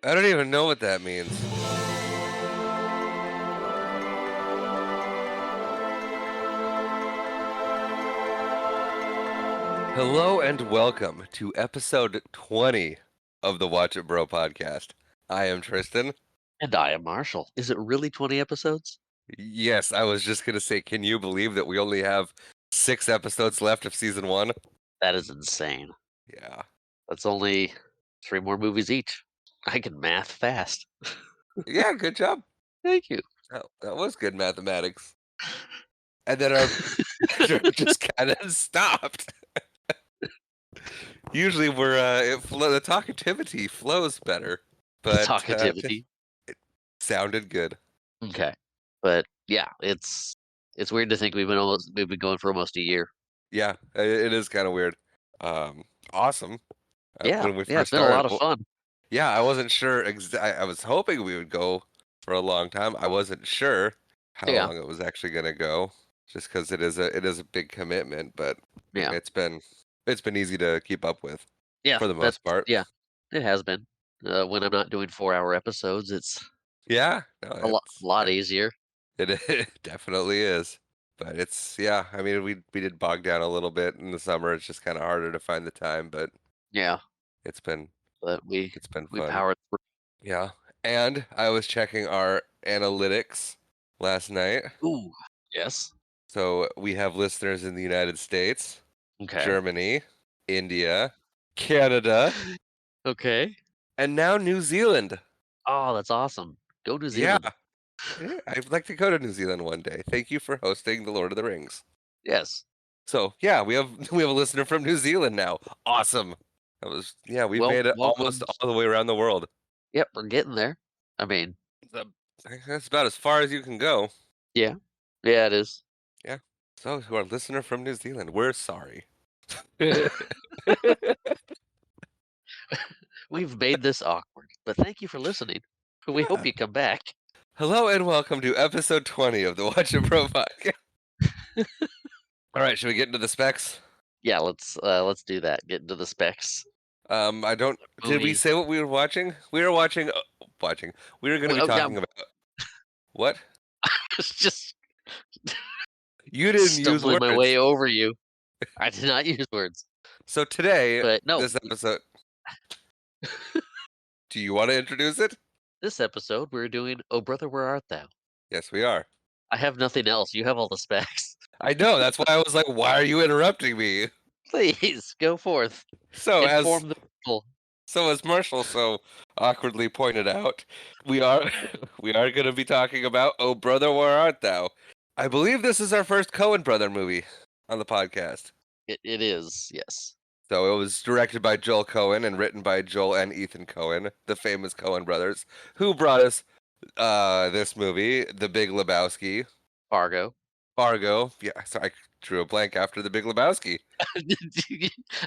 I don't even know what that means. Hello and welcome to episode 20 of the Watch It Bro podcast. I am Tristan. And I am Marshall. Is it really 20 episodes? Yes, I was just going to say, can you believe that we only have 6 episodes left of season 1? That is insane. Yeah. That's only 3 more movies each. I can math fast. Yeah, good job. Thank you. That was good mathematics. And then our just kind of stopped. Usually the talkativity flows better, but Talkativity. it sounded good. Okay. But yeah, it's weird to think we've been going for almost a year. Yeah, it is kind of weird. Awesome. Yeah. When we Yeah, it's first been a started, lot of well, fun. yeah, I wasn't sure. I was hoping we would go for a long time. I wasn't sure how Yeah. long it was actually going to go, just because it is a big commitment. But Yeah. it's been easy to keep up with Yeah, for the most part. yeah. It has been. When I'm not doing 4-hour episodes, it's Yeah, no, a lot easier. it definitely is. But yeah. I mean, we did bog down a little bit in the summer. It's just kind of harder to find the time, but Yeah, it's been but it's been we fun. powered Yeah. And I was checking our analytics last night. through. Ooh. Yes. So we have listeners in the United States, Okay. Germany, India, Canada, Okay. and now New Zealand. Oh, that's awesome. Go New Yeah. Zealand. Yeah, I'd like to go to New Zealand one day. Thank you for hosting the Lord of the Rings. Yes. So yeah, we have we have a listener from New Zealand now. Awesome. We've Well, made it almost welcome. all the way around the world. Yep, we're getting there. I mean, Uh, That's about as far as you can go. yeah. Yeah, it is. Yeah. So to our listener from New Zealand, we're sorry. We've made this awkward, but thank you for listening. We hope Yeah. you come back. Hello and welcome to episode 20 of the Watch It Pro podcast. All right, should we get into the specs? Yeah, let's do that. Get into the specs. I don't. Did we Movie. say what we were watching? We were watching. We were going to be Oh, talking about what? just You didn't use stumbling my way words. over you. I did not use words, So today, but no. this episode. Do you want to introduce it? This episode we're doing "Oh Brother, Where Art Thou?" Yes, we are. I have nothing else. You have all the specs. I know. That's why I was like, "Why are you interrupting me?" Please go forth. So as Inform the people. So as Marshall so awkwardly pointed out, we are we are going to be talking about "Oh Brother, Where Art Thou?" I believe this is our first Coen brother movie on the podcast. It is, yes. So it was directed by Joel Coen and written by Joel and Ethan Coen, the famous Coen brothers, who brought us this movie, The Big Lebowski, Fargo. Fargo. Yeah, so I drew a blank after The Big Lebowski.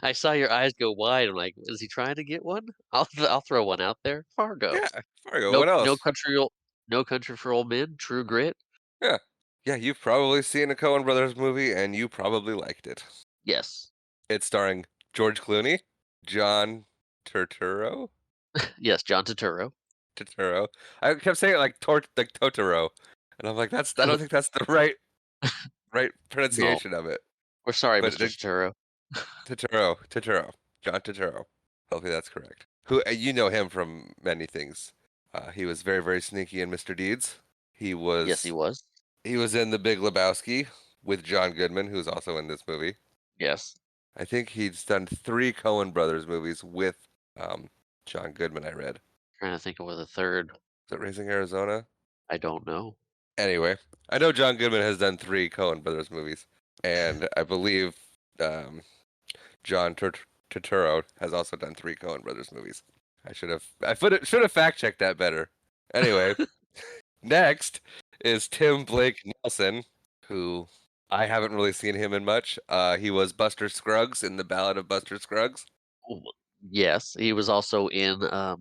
I saw your eyes go wide. I'm like, is he trying to get one? I'll throw one out there. Fargo. Yeah, Fargo. No What no else? country no country for old men. True Grit. Yeah, yeah. You've probably seen a Coen brothers movie, and you probably liked it. Yes. It's starring George Clooney, John Turturro. Yes, John Turturro. Turturro. I kept saying it like Totoro, and I'm like, I don't think that's the right No. pronunciation of it. We're sorry, But Mr. Turturro. Turturro, John Turturro. Hopefully that's correct. Who you know him from many things. He was very very sneaky in Mr. Deeds. He Yes, he was was. he was in The Big Lebowski with John Goodman, who's also in this movie. Yes. I think he's done 3 Coen Brothers movies with um, John Goodman. I read. Trying to think of what the third. Is it Raising Arizona? I don't know. Anyway, I know John Goodman has done 3 Coen Brothers movies, and I believe um, John Turturro has also done 3 Coen Brothers movies. Should have fact checked that better. Anyway, next is Tim Blake Nelson, who I haven't really seen him in much. He was Buster Scruggs in The Ballad of Buster Scruggs. Oh, yes, he was also in The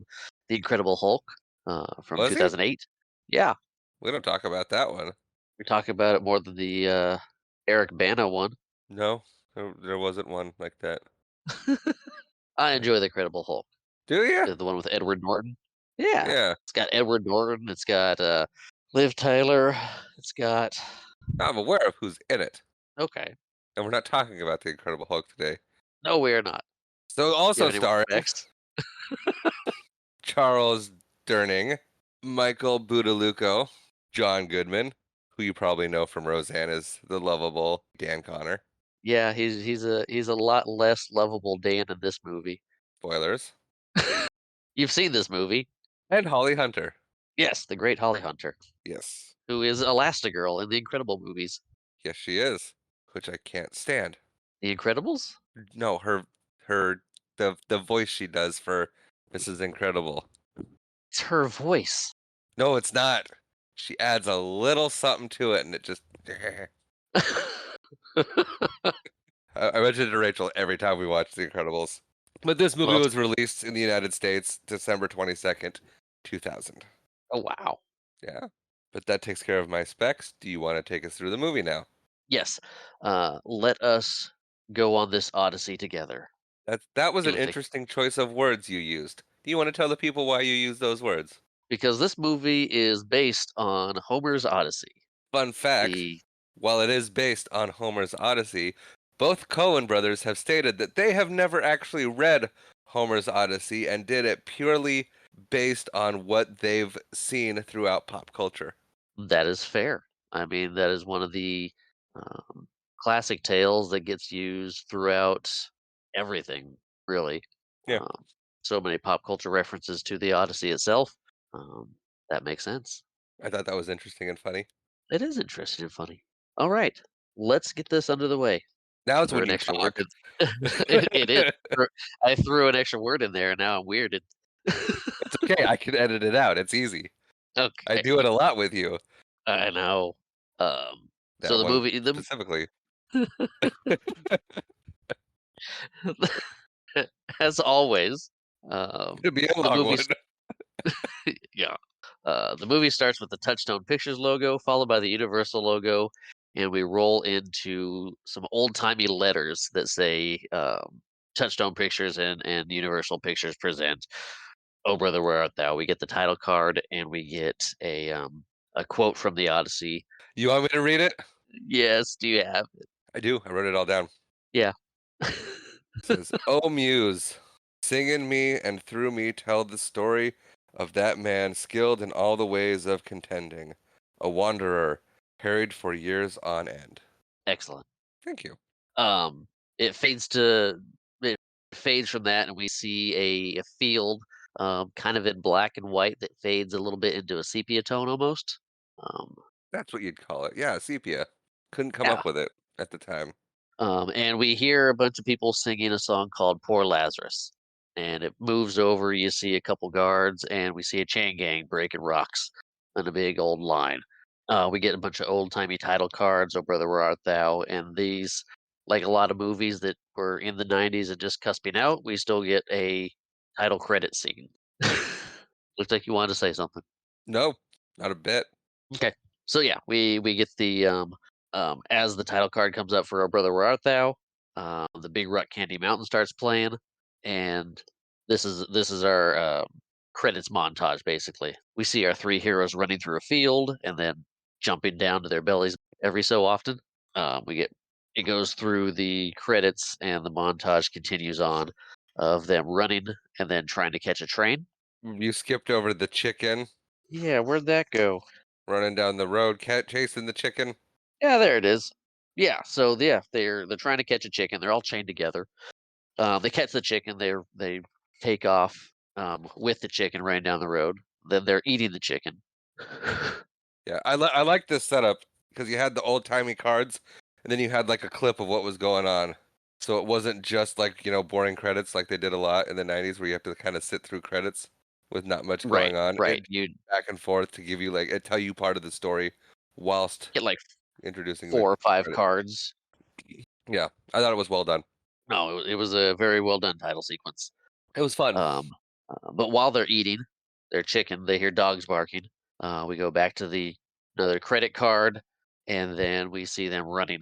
Incredible Hulk from Was he? 2008. Yeah, We don't talk about that one. we talk about it more than the Eric Bana one. No, there wasn't one like that. I enjoy The Incredible Hulk. Do you? The one with Edward Norton. Yeah. Yeah, It's got Edward Norton, it's got, Liv Tyler, it's got I'm aware of who's in it, okay. and we're not talking about the Incredible Hulk today. No, we are not. So You have also any more starring facts? Charles Durning, Michael Budaluco, John Goodman, who you probably know from Roseanne as the lovable Dan Connor. Yeah, he's a lot less lovable Dan in this movie. Spoilers. You've seen this movie. And Holly Hunter. Yes, the great Holly Hunter, Yes. who is Elastigirl in the Incredible movies. Yes, she is. Which I can't stand. The Incredibles? No, her the voice she does for Mrs. Incredible. It's her voice. No, it's not. She adds a little something to it and it just I mention it to Rachel every time we watch The Incredibles. But this movie Well, was released in the United States December 22nd, 2000. oh, wow. Yeah. But that takes care of my specs. Do you want to take us through the movie now? Yes. Let us go on this odyssey together. That was You an would think. interesting choice of words you used. Do you want to tell the people why you used those words? Because this movie is based on Homer's Odyssey. Fun fact, The while it is based on Homer's Odyssey, both Coen brothers have stated that they have never actually read Homer's Odyssey and did it purely based on what they've seen throughout pop culture. that is fair. I mean, that is one of the um, classic tales that gets used throughout everything, really. Yeah, Um, so many pop culture references to the Odyssey itself. Um, that makes sense. I thought that was interesting and funny. It is interesting and funny. All right, let's get this under the way. Now it's Threw when an you extra word talk. in. It is. I threw an extra word in there, and now I'm weirded. It's okay. I can edit it out. It's easy. I Okay, do it a lot with you. I know. So That the one movie, specifically. as always, um, It'd be a the long one. movie yeah. The movie starts with the Touchstone Pictures logo, followed by the Universal logo, and we roll into some old-timey letters that say, Touchstone Pictures and Universal Pictures present "Oh Brother, Where Art Thou?" We get the title card, and we get a quote from the Odyssey. You want me to read it? Yes, do you have it? I do. I wrote it all down. Yeah. It says, "O Muse, sing in me and through me tell the story of that man skilled in all the ways of contending, a wanderer, harried for years on end." Excellent. Thank you. Um, it fades to it fades from that, and we see a field, kind of in black and white that fades a little bit into a sepia tone almost. Um, That's what you'd call it. Yeah, sepia. Couldn't come yeah. up with it at the time. And we hear a bunch of people singing a song called "Poor Lazarus," and it moves over. You see a couple guards, and we see a chain gang breaking rocks in a big old line. We get a bunch of old timey title cards. "Oh brother, where art thou?" And these, like a lot of movies that were in the '90s and just cusping out, we still get a title credit scene. Looks like you wanted to say something. No, not a bit. Okay. So yeah, we get the as the title card comes up for "Oh Brother Where Art Thou," the Big Rock Candy Mountain starts playing, and this is our credits montage. Basically, we see our three heroes running through a field and then jumping down to their bellies every so often. We get it goes through the credits, and the montage continues on of them running and then trying to catch a train. You skipped over the chicken Yeah, where'd that go? running down the road, cat chasing the chicken. Yeah, there it is. Yeah, so yeah, they're trying to catch a chicken. They're all chained together. They catch the chicken. They take off with the chicken running down the road. Then they're eating the chicken. Yeah, I like this setup because you had the old timey cards, and then you had like a clip of what was going on. So it wasn't just like boring credits like they did a lot in the '90s, where you have to kind of sit through credits with not much Right, going on. right. It You back and forth to give you like it tell you part of the story whilst get like introducing the 4 or 5 credit. cards. Yeah, I thought it was well done. No, it was a very well done title sequence. It was fun. Um, but while they're eating their chicken, they hear dogs barking. We go back to the another credit card, and then we see them running.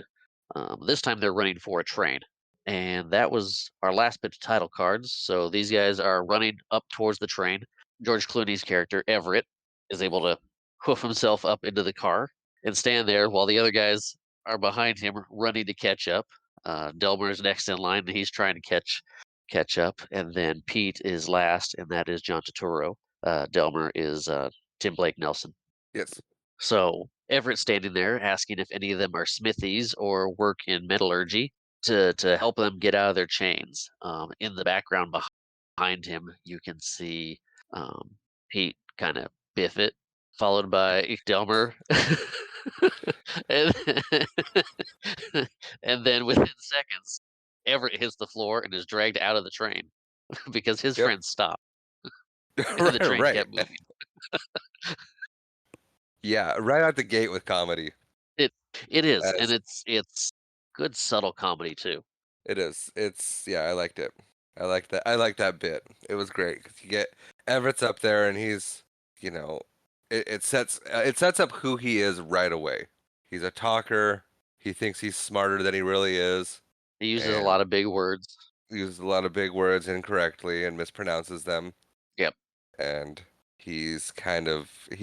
This time they're running for a train, and that was our last bit of title cards. So these guys are running up towards the train. George Clooney's character, Everett, is able to hoof himself up into the car and stand there while the other guys are behind him running to catch up. Delmer is next in line, and he's trying to catch up. And then Pete is last, and that is John Turturro. Delmer is Tim Blake Nelson. Yes. So Everett's standing there asking if any of them are smithies or work in metallurgy to help them get out of their chains. In the background behind him, you can see Pete kind of biff it, followed by Delmer. and, and then within seconds, Everett hits the floor and is dragged out of the train because his Yep. friends stopped and the Right. train Right. kept moving. Yeah. Right out the gate with comedy. It it is, and As it's good subtle comedy too. it is. It's yeah. I liked it. I like that. I like that bit. It was great because you get Everett's up there and he's you know it sets up who he is right away. He's a talker. He thinks he's smarter than he really is, He uses a and lot of big words. uses a lot of big words incorrectly and mispronounces them. Yep. And he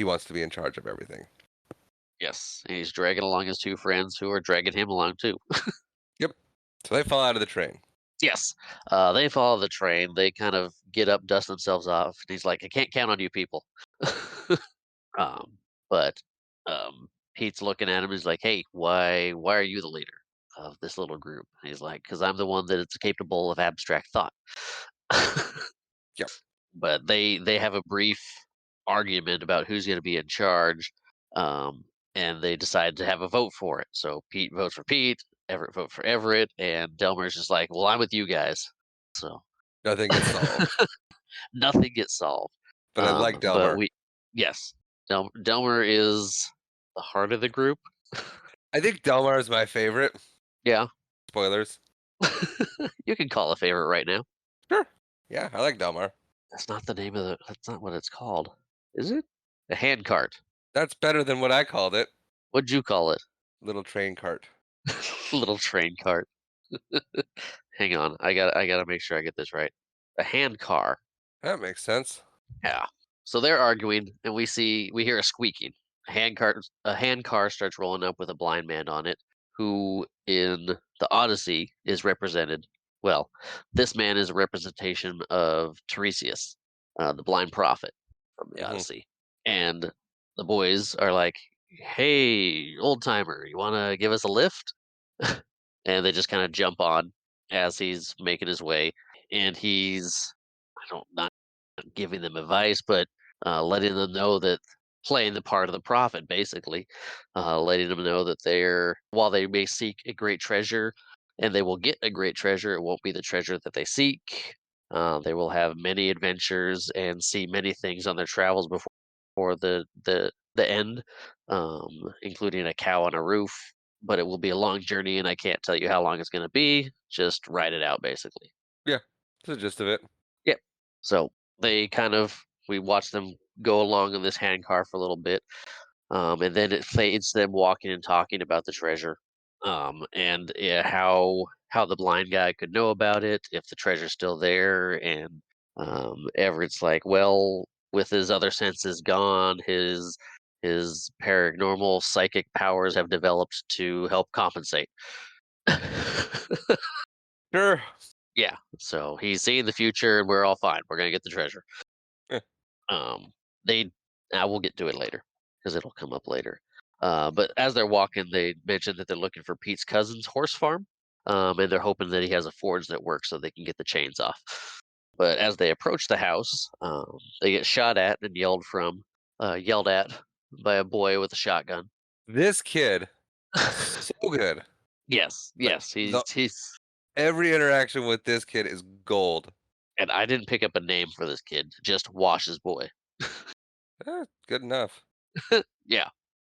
wants to be in charge of everything. Yes, and he's dragging along his 2 friends who are dragging him along too. Yep. So they fall out of the train. Yes, they follow the train. They kind of get up, dust themselves off, and he's like, "I can't count on you people." Um, but Pete's looking at him. He's like, "Hey, why are you the leader of this little group?" And he's like, "Because I'm the one that is capable of abstract thought." Yep. But they have a brief argument about who's going to be in charge, and they decide to have a vote for it. So Pete votes for Pete, Everett vote for Everett, and Delmer's just like, "Well, I'm with you guys." So Nothing gets solved. nothing gets solved. But I like But Delmer. yes, Delmer is the heart of the group. I think Delmar is my favorite. Yeah, Spoilers. you can call a favorite right now. Sure. Yeah, I like Delmar. That's not the name of the. That's not what it's called, is it? A hand cart. That's better than what I called it. What'd you call it? Little train cart. Little train cart. Hang on, I gotta make sure I get this right. A hand car. That makes sense. Yeah. So they're arguing, and we hear a squeaking. A hand car starts rolling up with a blind man on it, who in the Odyssey is represented. Well, this man is a representation of Tiresias, the blind prophet from the Hmm. Odyssey. And the boys are like, "Hey, old timer, you want to give us a lift?" And they just kind of jump on as he's making his way, and he's I don't not giving them advice, but letting them know that playing the part of the prophet, basically, letting them know that while they may seek a great treasure, and they will get a great treasure, it won't be the treasure that they seek. They will have many adventures and see many things on their travels before the end, including a cow on a roof. But it will be a long journey, and I can't tell you how long it's going to be. Just ride it out, basically. Yeah. That's the gist of it. Yep. So we watch them go along in this hand car for a little bit, and then it fades to them walking and talking about the treasure, and yeah, how the blind guy could know about it if the treasure's still there, and Everett's like, well, with his other senses gone, his paranormal psychic powers have developed to help compensate. Sure. Yeah, so he's seeing the future, and we're all fine. We're gonna get the treasure. Eh. Um, they I will get to it later because it'll come up later. But as they're walking, they mention that they're looking for Pete's cousin's horse farm, and they're hoping that he has a forge that works so they can get the chains off. But as they approach the house, they get shot at and yelled at by a boy with a shotgun. This kid, so good. Yes, Like yes, the he's every interaction with this kid is gold. and I didn't pick up a name for this kid, just Wash's boy. Good enough. Yeah.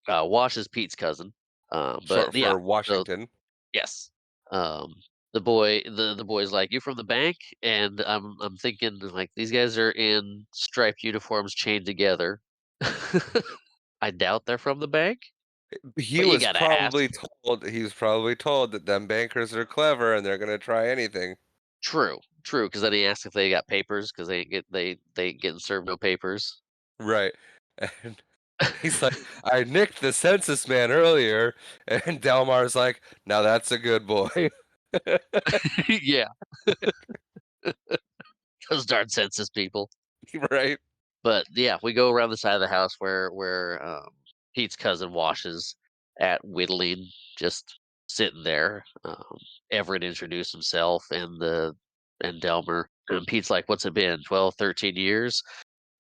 Wash is Pete's cousin. But Short yeah, for so Washington. yes. Um, the boy's like, "You from the bank?" And I'm thinking like these guys are in striped uniforms chained together. I doubt they're from the bank, He but you was gotta ask. probably told that them bankers are clever and they're gonna try anything. True. true, because then he asks if they got papers, because they ain't getting served no papers. Right. And he's like, I nicked the census man earlier. And Delmar's like, now that's a good boy. Yeah, those darn census people. Right. But yeah, we go around the side of the house where Pete's cousin washes at whittling, just sitting there. Everett introduced himself and Delmer. And Pete's like, "What's it been? 12, 13 years?"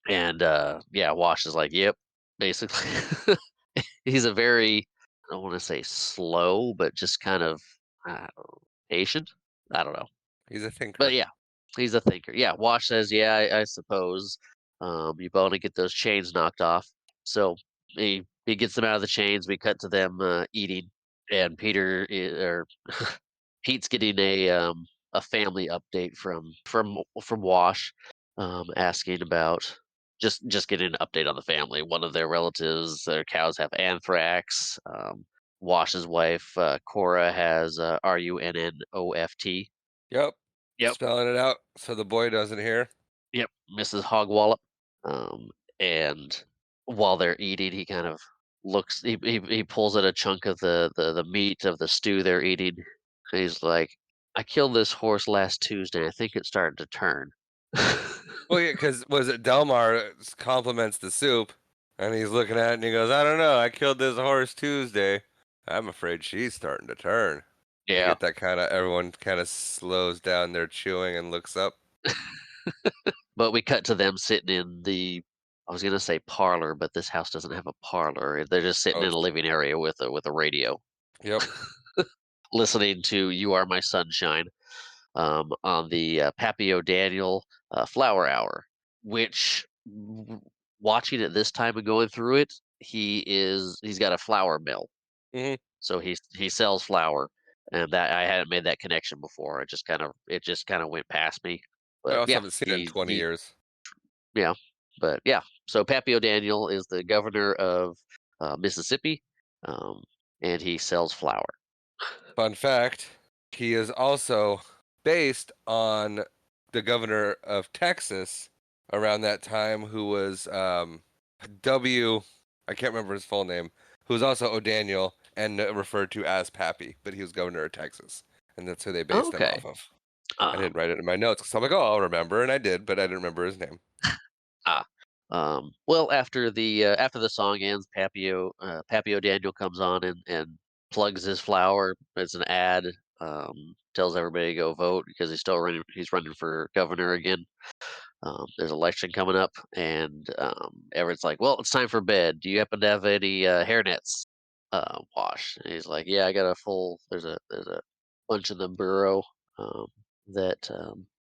And yeah, Wash is like, "Yep." Basically, he's a very, I don't want to say slow, but just kind of patient. I don't know. He's a But thinker. yeah, he's a thinker. Yeah, Wash says, "Yeah, I suppose you want to get those chains knocked off." So he gets them out of the chains. We cut to them eating, and or Pete's getting a family update from Wash, asking about just getting an update on the family. One of their relatives, their cows have anthrax. Wash's wife, Cora, has RUNNOFT. Yep. Yep. Spelling it out so the boy doesn't hear. Yep, Mrs. Hogwallop. And while they're eating, he kind of looks. He pulls at a chunk of the meat of the stew they're eating. He's like, "I killed this horse last Tuesday. I think it's starting to turn." Well, yeah, because was it Delmar compliments the soup, and he's looking at it and he goes, I don't know, I killed this horse Tuesday. I'm afraid she's starting to turn. You Yeah, get that kind of, everyone kind of slows down their chewing and looks up. but we cut to them sitting in the. I was gonna say parlor, but this house doesn't have a parlor. They're just sitting Oh, in a living area with a radio, yep. listening to "You Are My Sunshine." On the Pappy O'Daniel Flower Hour, which watching it this time and going through it, he's got a flour mill, Hmm. so he sells flour, and that I hadn't made that connection before. It just kind of went past me, I but also yeah, haven't seen it in 20 years. yeah, but yeah. So Pappy O'Daniel is the governor of Mississippi, um, and he sells flour. Fun fact, he is also based on the governor of Texas around that time who was W, I can't remember his full name, who was also O'Daniel and referred to as Pappy, but he was governor of Texas. And that's who they based him Okay. off of. I Um, didn't write it in my notes because I'm like, oh, I'll remember. And I did, but I didn't remember his name. Ah, well, after the song ends, Pappy O'Daniel comes on and plugs his flower. It's an ad. Tells everybody to go vote because He's running for governor again. There's election coming up, and Everett's like, "Well, it's time for bed. Do you happen to have any hairnets?" Wash. And he's like, "Yeah, I got a full. There's a bunch in the bureau um, that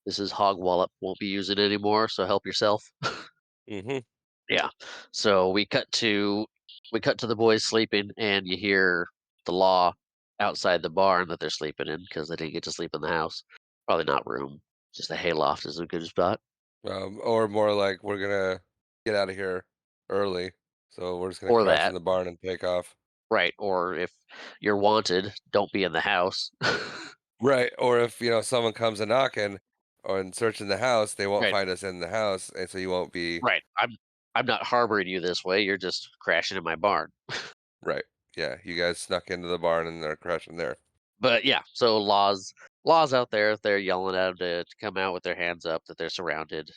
this is Hog Wallop won't be using anymore. So help yourself." Hmm. Yeah. So we cut to the boys sleeping, and you hear the law outside the barn that they're sleeping in because they didn't get to sleep in the house. Probably not room. Just a hayloft is a good spot. Or more like, we're going to get out of here early. So we're just going to Or crash in that, the barn and take off. right? Or if you're wanted, don't be in the house. Right, or if, someone comes a knocking or and searching the house, they won't Right. find us in the house, and so you won't be. Right. I'm not harboring you this way. You're just crashing in my barn. Right. Yeah, you guys snuck into the barn and they're crashing there. But yeah, so laws out there, they're yelling at them to come out with their hands up that they're surrounded.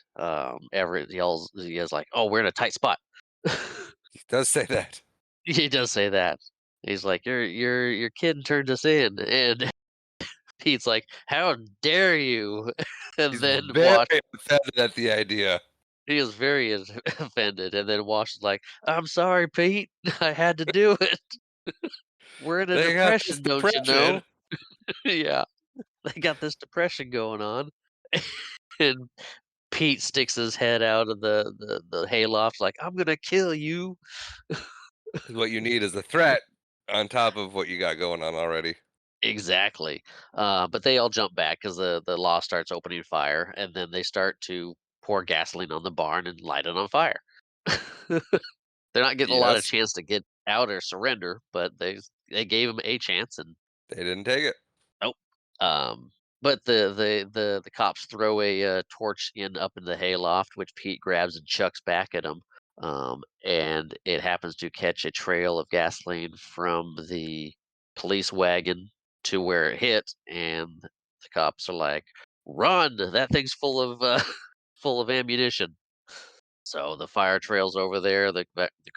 Everett he is like, "Oh, we're in a tight spot." He does say that. He does say that. He's like, Your kid turned us in," and Pete's like, "How dare you?" And He's then very Wash offended at the idea. he is very offended, and then Wash is like, "I'm sorry, Pete. I had to do it. We're in a They got this depression, don't you depression. know?" Yeah, they got this depression going on, and Pete sticks his head out of the hayloft like, "I'm gonna kill you." 'Cause what you need is a threat on top of what you got going on already. Exactly. But they all jump back because the law starts opening fire, and then they start to pour gasoline on the barn and light it on fire. They're not getting a lot of Yes, chance to get out or surrender, but they gave him a chance, and they didn't take it. nope. but the cops throw a torch in up in the hayloft, which Pete grabs and chucks back at him. And it happens to catch a trail of gasoline from the police wagon to where it hit, and the cops are like, "Run! That thing's full of full of ammunition." So the fire trails over there. The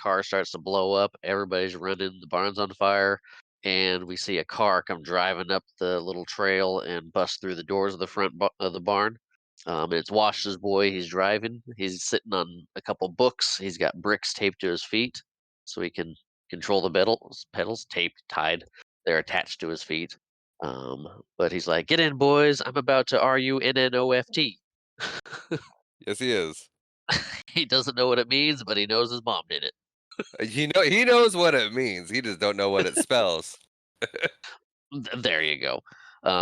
car starts to blow up. Everybody's running. The barn's on fire, and we see a car come driving up the little trail and bust through the doors of the of the barn. And it's Wash's boy. He's driving. He's sitting on a couple books. He's got bricks taped to his feet, so he can control the pedals. Pedals taped, tied. They're attached to his feet. But he's like, "Get in, boys! I'm about to RUNNOFT." Yes, he is. He doesn't know what it means, but he knows his mom did it. He knows what it means. He just don't know what it spells. There you go.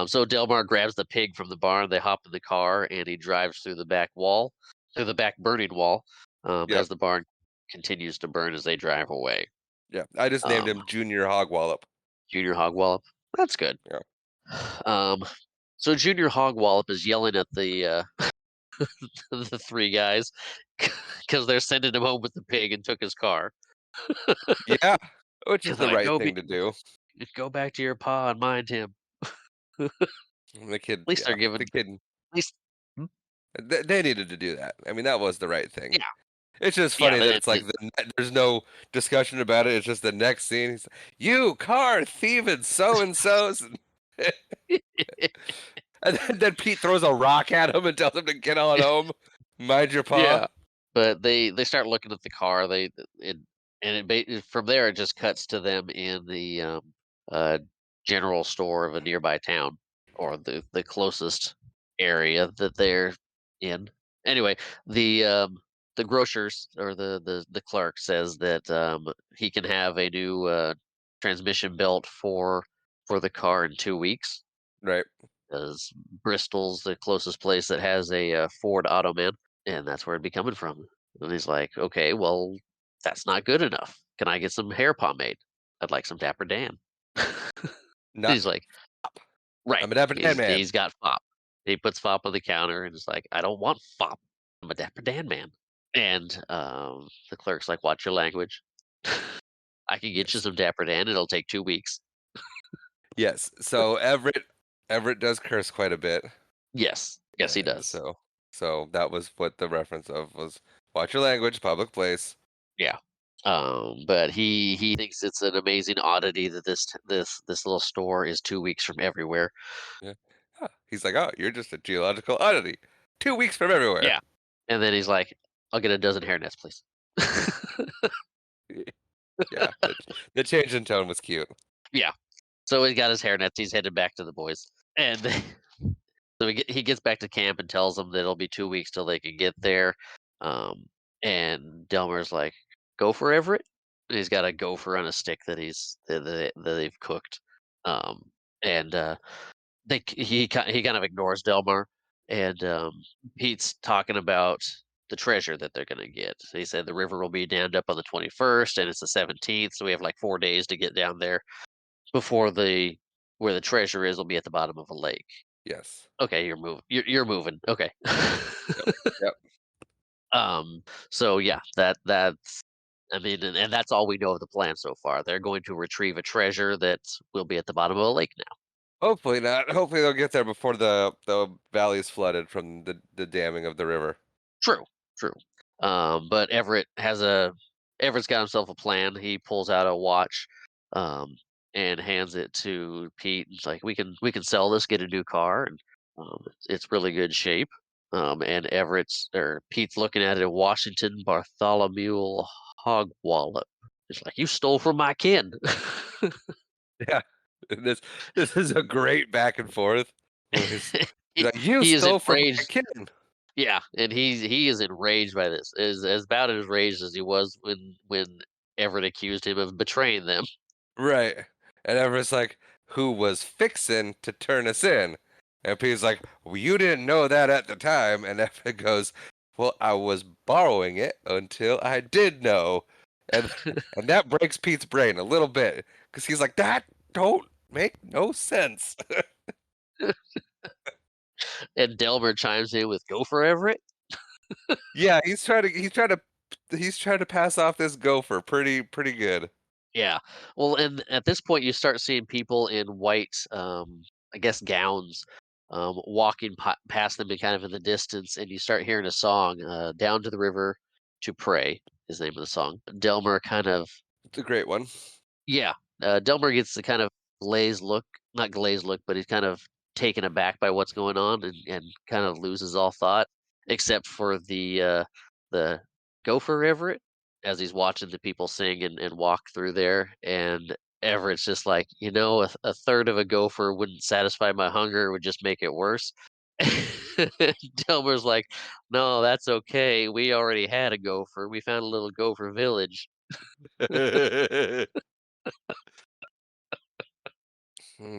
So Delmar grabs the pig from the barn. They hop in the car, and he drives through the back wall, through the back burning wall, Yep. as the barn continues to burn as they drive away. Yeah. I just named Um, him Junior Hogwallop. Junior Hogwallop. That's good. Yeah. Um, so Junior Hogwallop is yelling at the the three guys because they're sending him home with the pig and took his car. Yeah. Which is And they're the like, right thing to do. go back to your pa and mind him." At The kid, least they're yeah, giving. the At kid, least, hmm? they needed to do that. I mean, that was the right thing. Yeah, It's just yeah. funny that it's like there's no discussion about it. It's just the next scene. He's like, "You car thieving so and so's," and then Pete throws a rock at him and tells him to get on home. Mind your paw. Yeah, but they start looking at the car. It from there it just cuts to them in the uh, general store of a nearby town, or the closest area that they're in. Anyway, the grocers, or the clerk, says that he can have a new transmission belt for the car in 2 weeks, Right. because Bristol's the closest place that has a Ford Automan, and that's where it'd be coming from. And he's like, "Okay, well, that's not good enough. Can I get some hair pomade? I'd like some Dapper Dan." Not. He's like, "Right." I'm a Dapper Dan man. He's got fop. He puts fop on the counter and is like, "I don't want fop. I'm a Dapper Dan man." And the clerk's like, "Watch your language. I can get you Yes. some Dapper Dan. It'll take 2 weeks." Yes. So Everett does curse quite a bit, Yes, yes, he and does. so that was what the reference of was. Watch your language, public place. Yeah. But he thinks it's an amazing oddity that this little store is 2 weeks from everywhere. Yeah. Huh. He's like, "Oh, you're just a geological oddity. 2 weeks from everywhere." Yeah. And then he's like, "I'll get a dozen hairnets, please." Yeah. The change in tone was cute. Yeah. So he got his hairnets. He's headed back to the boys, and so he gets back to camp and tells them that it'll be 2 weeks till they can get there. Um, and Delmer's like, "Go for Everett." And he's got a gopher on a stick that they've cooked. Um, and he kind of ignores Delmar, and Pete's talking about the treasure that they're going to get. He said the river will be dammed up on the 21st, and it's the 17th, so we have like 4 days to get down there before the where the treasure is will be at the bottom of a lake. Yes. Okay, you're moving. You're moving. Okay. Yep. Yep. um. So yeah, that's. I mean, and that's all we know of the plan so far. They're going to retrieve a treasure that will be at the bottom of a lake now. Hopefully not. Hopefully they'll get there before the valley is flooded from the damming of the river. True, true. But Everett's got himself a plan. He pulls out a watch, um, and hands it to Pete. It's like, we can sell this, get a new car, and it's really good shape. And Pete's looking at it. Washington Bartholomew Hogwallop. It's like, "You stole from my kin." Yeah. This is a great back and forth where he's he, like, "You he is stole from my enraged. kid." Yeah, and he is enraged by this. Is as about as enraged as he was when Everett accused him of betraying them. Right. And Everett's like, "Who was fixin' to turn us in?" And Pete's like, "Well, you didn't know that at the time." And Everett goes, "Well, I was borrowing it until I did know." And and that breaks Pete's brain a little bit because he's like, "That don't make no sense." And Delmer chimes in with "Go for Everett." Yeah, he's trying to pass off this gopher pretty good. Yeah. Well, and at this point, you start seeing people in white, I guess, gowns, walking past them and kind of in the distance, and you start hearing a song, "Down to the River to Pray" is the name of the song. Delmer kind of It's a great one. Yeah, Delmer gets the kind of glazed look, not glazed look, but he's kind of taken aback by what's going on and kind of loses all thought, except for the gopher Everett as he's watching the people sing and walk through there. And Everett's just like, a third of a gopher wouldn't satisfy my hunger, it would just make it worse. Delmer's like, no, that's okay. We already had a gopher. We found a little gopher village.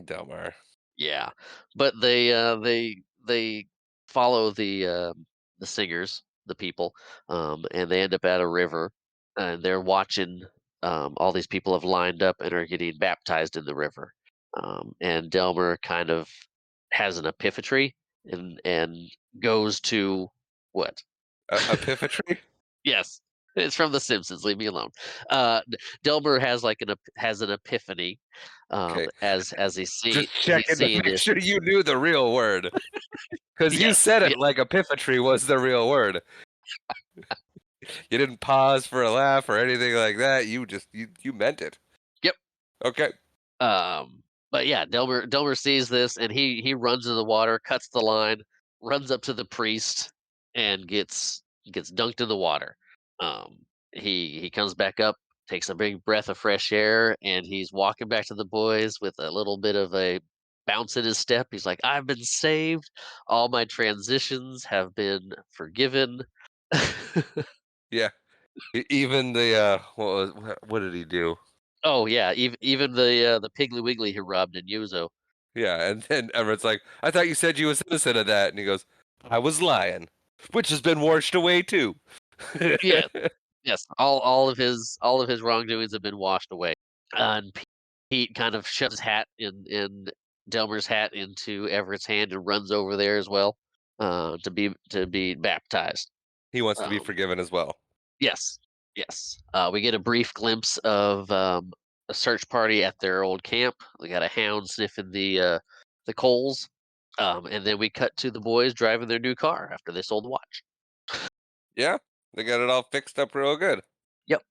Delmar. Yeah, but they follow the singers, the people, and they end up at a river, and they're watching. All these people have lined up and are getting baptized in the river, and Delmer kind of has an epiphany and goes to what? Epiphany? Yes, it's from The Simpsons. Leave me alone. Delmer has like has an epiphany Okay. as Just he's checking to seeing make this. sure you knew the real word. Because you Yes. said Yeah. it like epiphany was the real word. You didn't pause for a laugh or anything like that. You meant it. Yep. Okay. But yeah, Delmer sees this and he runs in the water, cuts the line, runs up to the priest, and gets dunked in the water. He comes back up, takes a big breath of fresh air, and he's walking back to the boys with a little bit of a bounce in his step. He's like, "I've been saved. All my transitions have been forgiven." Yeah. Even the what did he do? Oh yeah, even the Piggly Wiggly he rubbed in Yuzo. Yeah, and then Everett's like, I thought you said you was innocent of that, and he goes, I was lying, which has been washed away too. Yeah. Yes, all of his wrongdoings have been washed away. And Pete kind of shoves his hat in Delmer's hat into Everett's hand and runs over there as well, to be baptized. He wants to be Um, forgiven as well. yes, yes. We get a brief glimpse of a search party at their old camp. We got a hound sniffing the coals, and then we cut to the boys driving their new car after they sold the watch. Yeah, they got it all fixed up real good. Yep.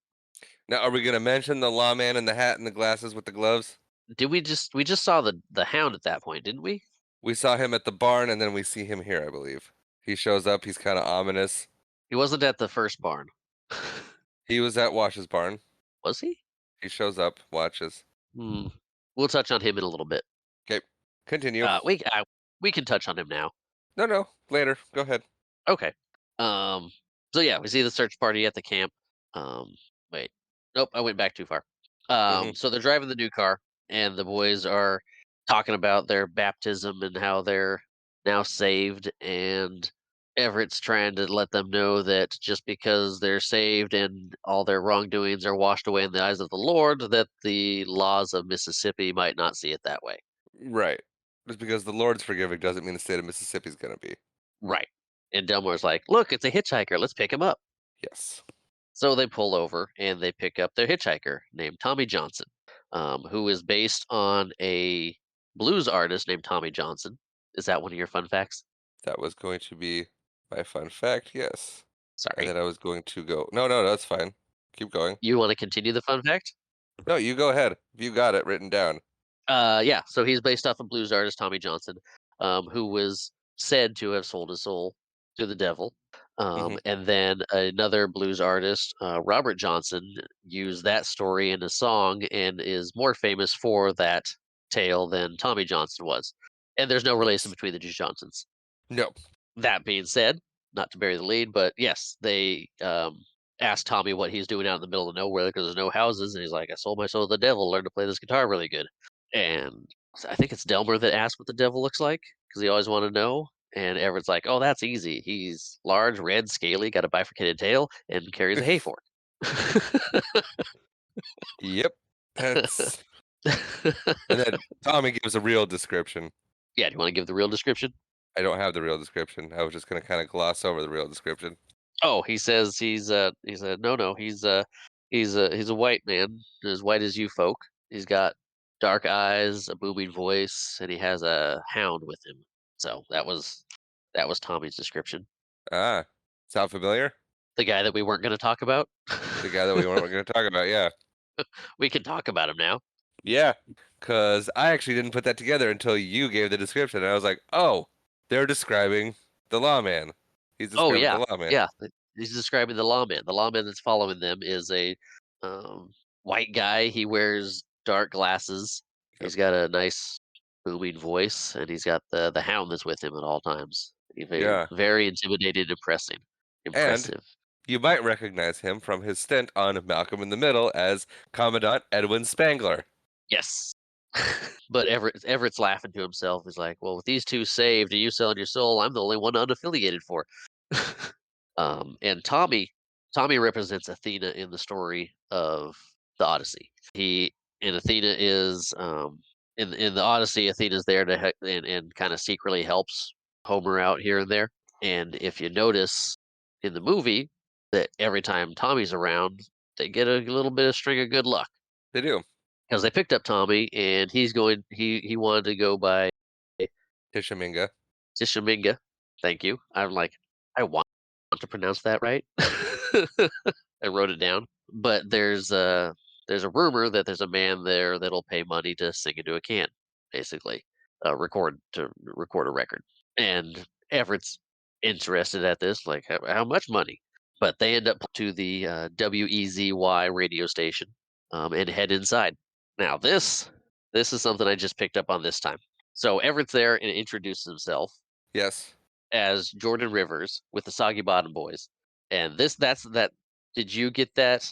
Now, are we gonna mention the lawman in the hat and the glasses with the gloves? Did we just saw the hound at that point, didn't we? We saw him at the barn, and then we see him here, I believe. He shows up. He's kind of ominous. He wasn't at the first barn. He was at Wash's barn. Was he? He shows up, watches. Hmm. We'll touch on him in a little bit. Okay, continue. We can touch on him now. No, no, later. Go ahead. Okay. Um. So yeah, we see the search party at the camp. Um. Wait. Nope. I went back too far. Hmm. So they're driving the new car, and the boys are talking about their baptism and how they're now saved. And Everett's trying to let them know that just because they're saved and all their wrongdoings are washed away in the eyes of the Lord, that the laws of Mississippi might not see it that way. Right. Just because the Lord's forgiving doesn't mean the state of Mississippi's gonna be. Right. And Delmore's like, "Look, it's a hitchhiker. Let's pick him up." Yes. So they pull over and they pick up their hitchhiker named Tommy Johnson, who is based on a blues artist named Tommy Johnson. Is that one of your fun facts? That was going to be my fun fact, yes. And Sorry. then I was going to go, no, no, that's fine. Keep going. You want to continue the fun fact? No, you go ahead. If you got it written down. Yeah. So he's based off of blues artist Tommy Johnson, who was said to have sold his soul to the devil. Hmm. And then another blues artist, Robert Johnson, used that story in a song and is more famous for that tale than Tommy Johnson was. And there's no relation Yes. between the two Johnsons. No. That being said, not to bury the lead, but yes, they asked Tommy what he's doing out in the middle of nowhere because there's no houses, and he's like, "I sold my soul to the devil, learned to play this guitar really good." And I think it's Delmer that asked what the devil looks like because he always wanted to know. And Everett's like, "Oh, that's easy. He's large, red, scaly, got a bifurcated tail, and carries a hay fork." Yep. That's and then Tommy gives a real description. Yeah, do you want to give the real description? I don't have the real description. I was just gonna kind of gloss over the real description. Oh, he says he's a no, he's a white man, as white as you folk. He's got dark eyes, a booming voice, and he has a hound with him. So that was Tommy's description. Ah, sound familiar? The guy that we weren't going to talk about. The guy that we weren't gonna talk about. Yeah, We can talk about him now. yeah. Cause I actually didn't put that together until you gave the description, and I was like, oh, they're describing the lawman. He's Oh describing yeah, the lawman. yeah. He's describing the lawman. The lawman that's following them is a um, white guy. He wears dark glasses. Yep. He's got a nice booming voice, and he's got the hound that's with him at all times. He's very Yeah, very intimidating, impressing, and impressive. you might recognize him from his stint on Malcolm in the Middle as Commandant Edwin Spangler. Yes. But Everett's laughing to himself. He's like, "Well, with these two saved and you selling your soul, I'm the only one unaffiliated for." And Tommy represents Athena in the story of the Odyssey. He and Athena is in the Odyssey. Athena's there to and kind of secretly helps Homer out here and there. And if you notice in the movie that every time Tommy's around, they get a little bit of string of good luck They do. because they picked up Tommy and he wanted to go by Tishominga. Tishominga. Thank you. I'm like, I want to pronounce that right. I wrote it down. But there's a rumor that there's a man there that'll pay money to sing into a can, basically, record a record. And Everett's interested at this, like how much money? But they end up to the WEZY radio station and head inside. Now this is something I just picked up on this time. So Everett's there and introduces himself Yes. as Jordan Rivers with the Soggy Bottom Boys. And that's that. Did you get that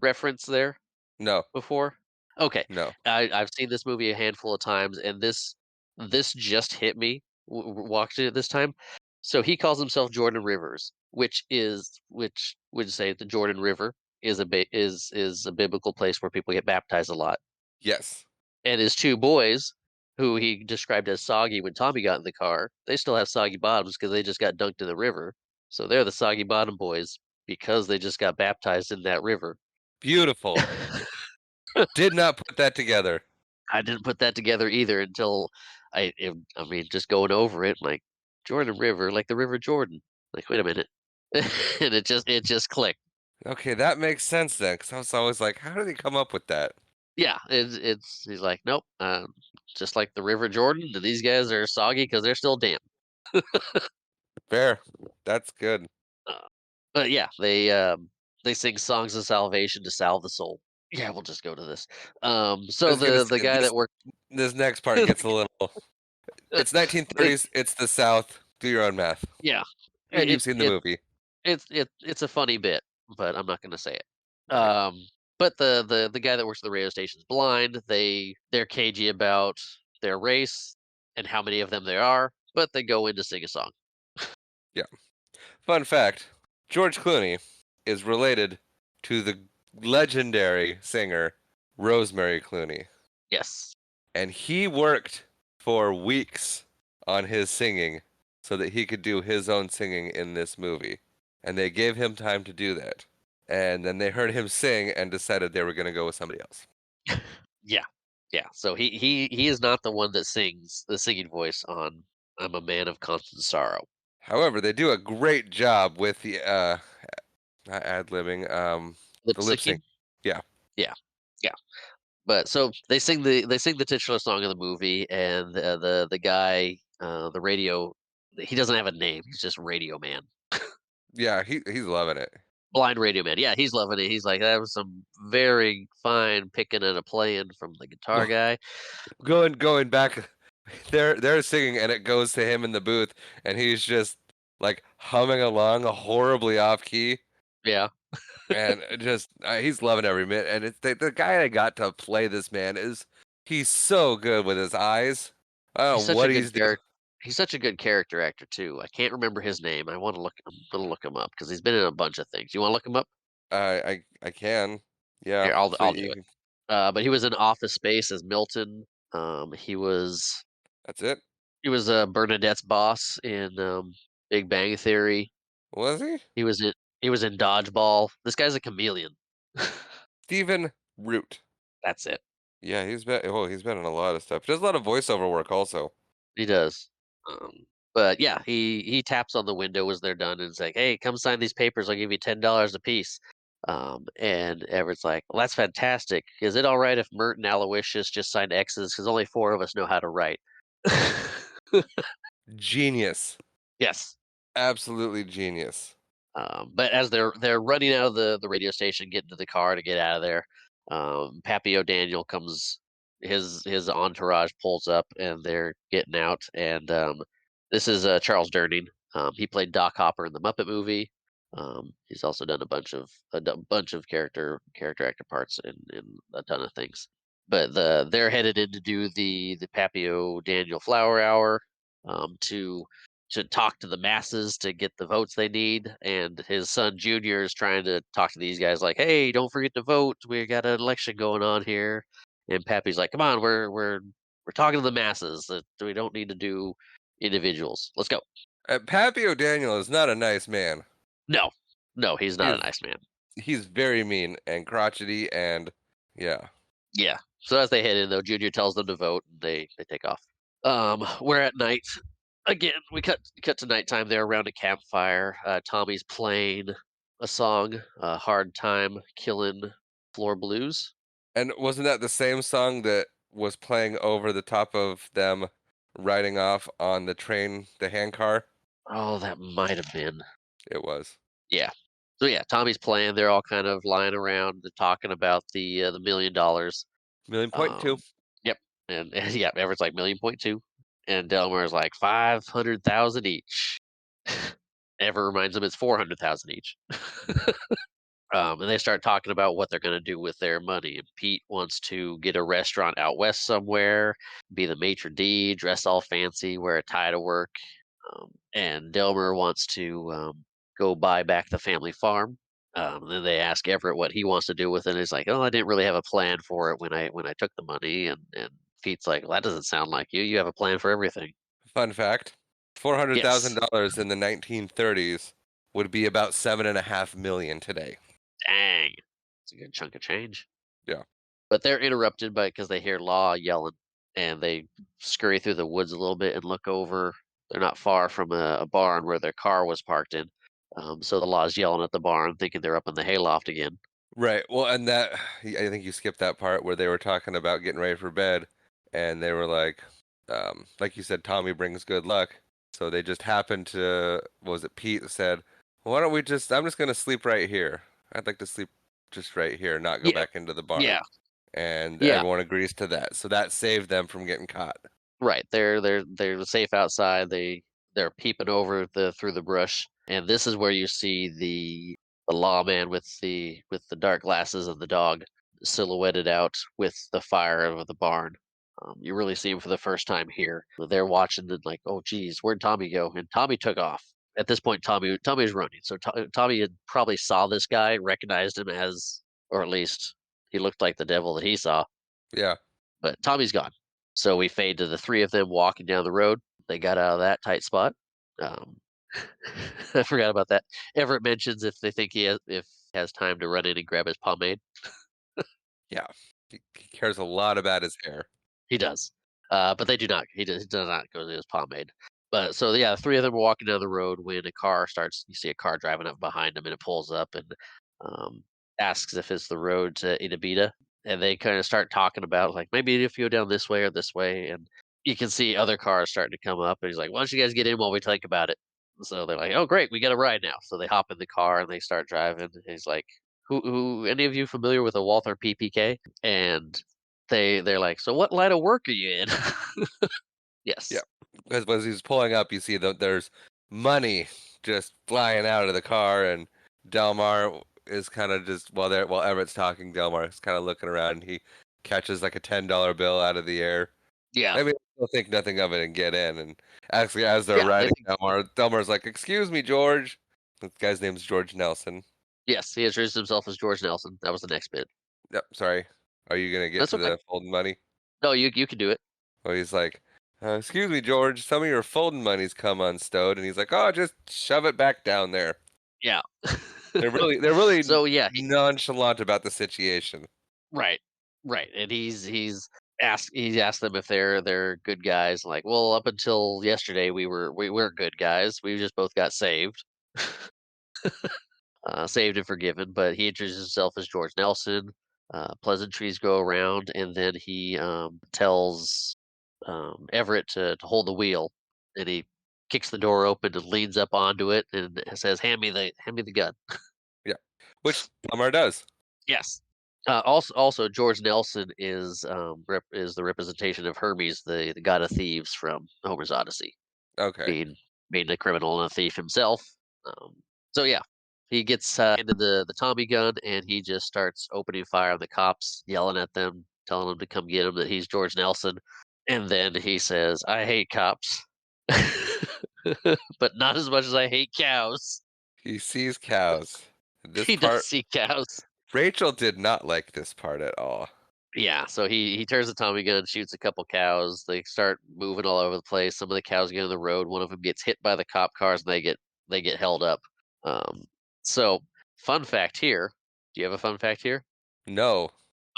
reference there No. before? Okay, No. I've seen this movie a handful of times, and this just hit me. Watching it this time. So he calls himself Jordan Rivers, which would say the Jordan River is a biblical place where people get baptized a lot. Yes. And his 2 boys, who he described as soggy when Tommy got in the car, they still have soggy bottoms because they just got dunked in the river. So they're the Soggy Bottom Boys because they just got baptized in that river. Beautiful. Did not put that together. I didn't put that together either until I mean, just going over it, like, Jordan River, like the River Jordan. Like, wait a minute. And it just clicked. Okay, that makes sense then, because I was always like, how did he come up with that? Yeah, it's he's like, "Nope, just like the River Jordan, these guys are soggy because 'cause they're still damp." Fair. That's good. Uh, but yeah, they sing songs of salvation to salve the soul. Yeah, we'll just go to this. I So was gonna the say guy that worked this next part gets a little. It's the 1930s. It's the South. Do your own math. yeah, You've seen the it movie. it's a funny bit, but I'm not gonna say it. All right. But the guy that works at the radio station is blind. They're cagey about their race and how many of them there are, but they go in to sing a song. Yeah. Fun fact: George Clooney is related to the legendary singer Rosemary Clooney, Yes. and he worked for weeks on his singing so that he could do his own singing in this movie. And they gave him time to do that. And then they heard him sing and decided they were going to go with somebody else. Yeah. Yeah. So he is not the one that sings the singing voice on "I'm a Man of Constant Sorrow." However, they do a great job with the not ad-libbing, Lip the lip sync. syncing? Yeah. Yeah. Yeah. But so they sing the titular song of the movie, and the guy, the radio, he doesn't have a name. He's just Radio Man, Yeah, he's loving it. blind Radio Man. Yeah, he's loving it. He's like, that was some very fine picking and a playing from the guitar Well, guy. going back, they're singing and it goes to him in the booth and he's just like humming along horribly off key Yeah, and he's loving every minute. And it's the guy that got to play this man is he's so good with his eyes. I he's don't know such a what good he's doing. character. He's such a good character actor too. I can't remember his name. I'm gonna look him up because he's been in a bunch of things. You want to look him up? I can, yeah. Here, I'll So I'll do you it. can, But he was in Office Space as Milton. He was that's it. He was Bernadette's boss in Big Bang Theory. Was he? He was in he was in Dodgeball. This guy's a chameleon. Stephen Root. That's it. Yeah, he's been in a lot of stuff. He does a lot of voiceover work also. He does. But yeah, he taps on the window as they're done and is like, "Hey, come sign these papers. I'll give you $10 a piece." And Everett's like, "Well, that's fantastic. Is it all right if Mert and Aloysius just signed X's? Because only four of us know how to write." Genius. Yes. Absolutely genius. But as they're running out of the radio station, getting to the car to get out of there, Pappy O'Daniel comes. His entourage pulls up, and they're getting out. And this is Charles Durning. He played Doc Hopper in the Muppet movie. He's also done a bunch of character actor parts in a ton of things. But they're headed in to do the Pappy O'Daniel Flower Hour to talk to the masses to get the votes they need. And his son Junior is trying to talk to these guys like, "Hey, don't forget to vote. We got an election going on here." And Pappy's like, "Come on, we're talking to the masses. That we don't need to do individuals. Let's go." Pappy O'Daniel is not a nice man. No, no, he's He not a is nice man. he's very mean and crotchety and yeah. Yeah. So as they head in, though, Junior tells them to vote, and they take off. We're at night again. We cut to nighttime. They're around a campfire. Tommy's playing a song, "Hard Time Killing Floor Blues." And wasn't that the same song that was playing over the top of them riding off on the train, the handcar? Oh, that might have been. It was. Yeah. So yeah, Tommy's playing. They're all kind of lying around, talking about the $1 million. Million point two. Um, yep. And yeah, Everett's like 1.2 million, and Delmar's like 500,000 each. Ever reminds them it's 400,000 each. And they start talking about what they're going to do with their money. And Pete wants to get a restaurant out west somewhere, be the maitre d', dress all fancy, wear a tie to work. And Delmer wants to go buy back the family farm. Then they ask Everett what he wants to do with it. And he's like, "Oh, I didn't really have a plan for it when I took the money." And Pete's like, "Well, that doesn't sound like you. You have a plan for everything." Fun fact: four hundred thousand Yes. dollars in the 1930s would be about 7.5 million today. Dang. It's a good chunk of change. Yeah. But they're interrupted because they hear Law yelling, and they scurry through the woods a little bit and look over. They're not far from a barn where their car was parked in. So the Law's yelling at the barn, thinking they're up in the hayloft again. Right. Well, and that I think you skipped that part where they were talking about getting ready for bed, and they were like you said, Tommy brings good luck. So they just happened to, what was it, Pete said, "Why don't we just? I'm just gonna sleep right here. I'd like to sleep just right here, not go Yeah, back into the barn." yeah, And yeah. everyone agrees to that. So that saved them from getting caught. Right. They're safe outside. They're peeping over the through the brush, and this is where you see the lawman with the dark glasses and the dog silhouetted out with the fire of the barn. You really see him for the first time here. They're watching and like, "Oh, geez, where'd Tommy go?" And Tommy took off. At this point, Tommy was running. So Tommy had probably saw this guy, recognized him as, or at least he looked like the devil that he saw. Yeah. But Tommy's gone. So we fade to the three of them walking down the road. They got out of that tight spot. Um, I forgot about that. Everett mentions if they think he has time to run in and grab his pomade. Yeah. He cares a lot about his hair. He does. But they do not. He does not go to his pomade. But so yeah, the three of them are walking down the road when a car starts. You see a car driving up behind them, and it pulls up and um, asks if it's the road to Inabita. And they kind of start talking about like maybe if you go down this way or this way. And you can see other cars starting to come up. And he's like, "Why don't you guys get in while we think about it?" So they're like, "Oh, great, we got a ride now." So they hop in the car and they start driving. And he's like, "Who? Any of you familiar with a Walther PPK?" And they're like, "So what line of work are you in?" Yeah. Yes. Because as he's pulling up, you see that there's money just flying out of the car, and Delmar is kind of just while Everett's talking, Delmar is kind of looking around, and he catches like a $10 bill out of the air. Yeah. Maybe they'll think nothing of it and get in. And actually, as they're Yeah, they riding, think Delmar's like, "Excuse me, George." This guy's name's George Nelson. yes, he introduced himself as George Nelson. That was the next bit. Yep. Sorry. Are you gonna get That's to okay. the folding money? No, you can do it. Well, he's like, Excuse me, George. Some of your folding money's come unstowed, and he's like, "Oh, just shove it back down there." Yeah. They're really So yeah, nonchalant about the situation. right, right, and he's asked them if they're good guys. Like, well, up until yesterday, we weren't good guys. We just both got saved, saved and forgiven. But he introduces himself as George Nelson. Pleasantries go around, and then he tells Everett to hold the wheel, and he kicks the door open and leans up onto it and says, hand me the gun." Yeah, which Plummer does. Yes. Also, George Nelson is the representation of Hermes, the god of thieves from Homer's Odyssey, Okay. being being a criminal and a thief himself. Um, so yeah, he gets into the Tommy gun and he just starts opening fire on the cops, yelling at them, telling them to come get him. That he's George Nelson, and then he says, "I hate cops, but not as much as I hate cows." He sees cows. This He does part, see cows. Rachel did not like this part at all. Yeah, so he turns the Tommy gun, shoots a couple cows. They start moving all over the place. Some of the cows get on the road. One of them gets hit by the cop cars, and they get held up. Um, so fun fact here. Do you have a fun fact here? No.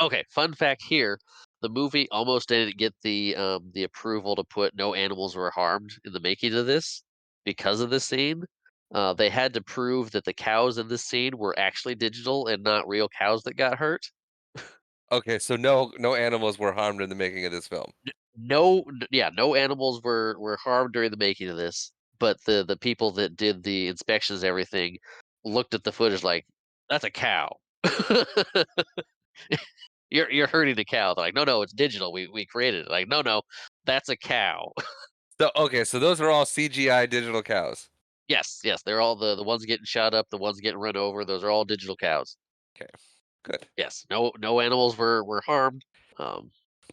Okay, fun fact here. The movie almost didn't get the approval to put no animals were harmed in the making of this because of this scene. They had to prove that the cows in this scene were actually digital and not real cows that got hurt. Okay, so no animals were harmed in the making of this film. Yeah, no animals were harmed during the making of this, but the people that did the inspections, everything, looked at the footage like, "That's a cow. You're hurting the cow." They're like, "No, no, it's digital. We created it." Like, "No, no, that's a cow." So okay, so those are all CGI digital cows. Yes, yes, they're all the ones getting shot up, the ones getting run over. Those are all digital cows. Okay, good. Yes, no animals were harmed, um,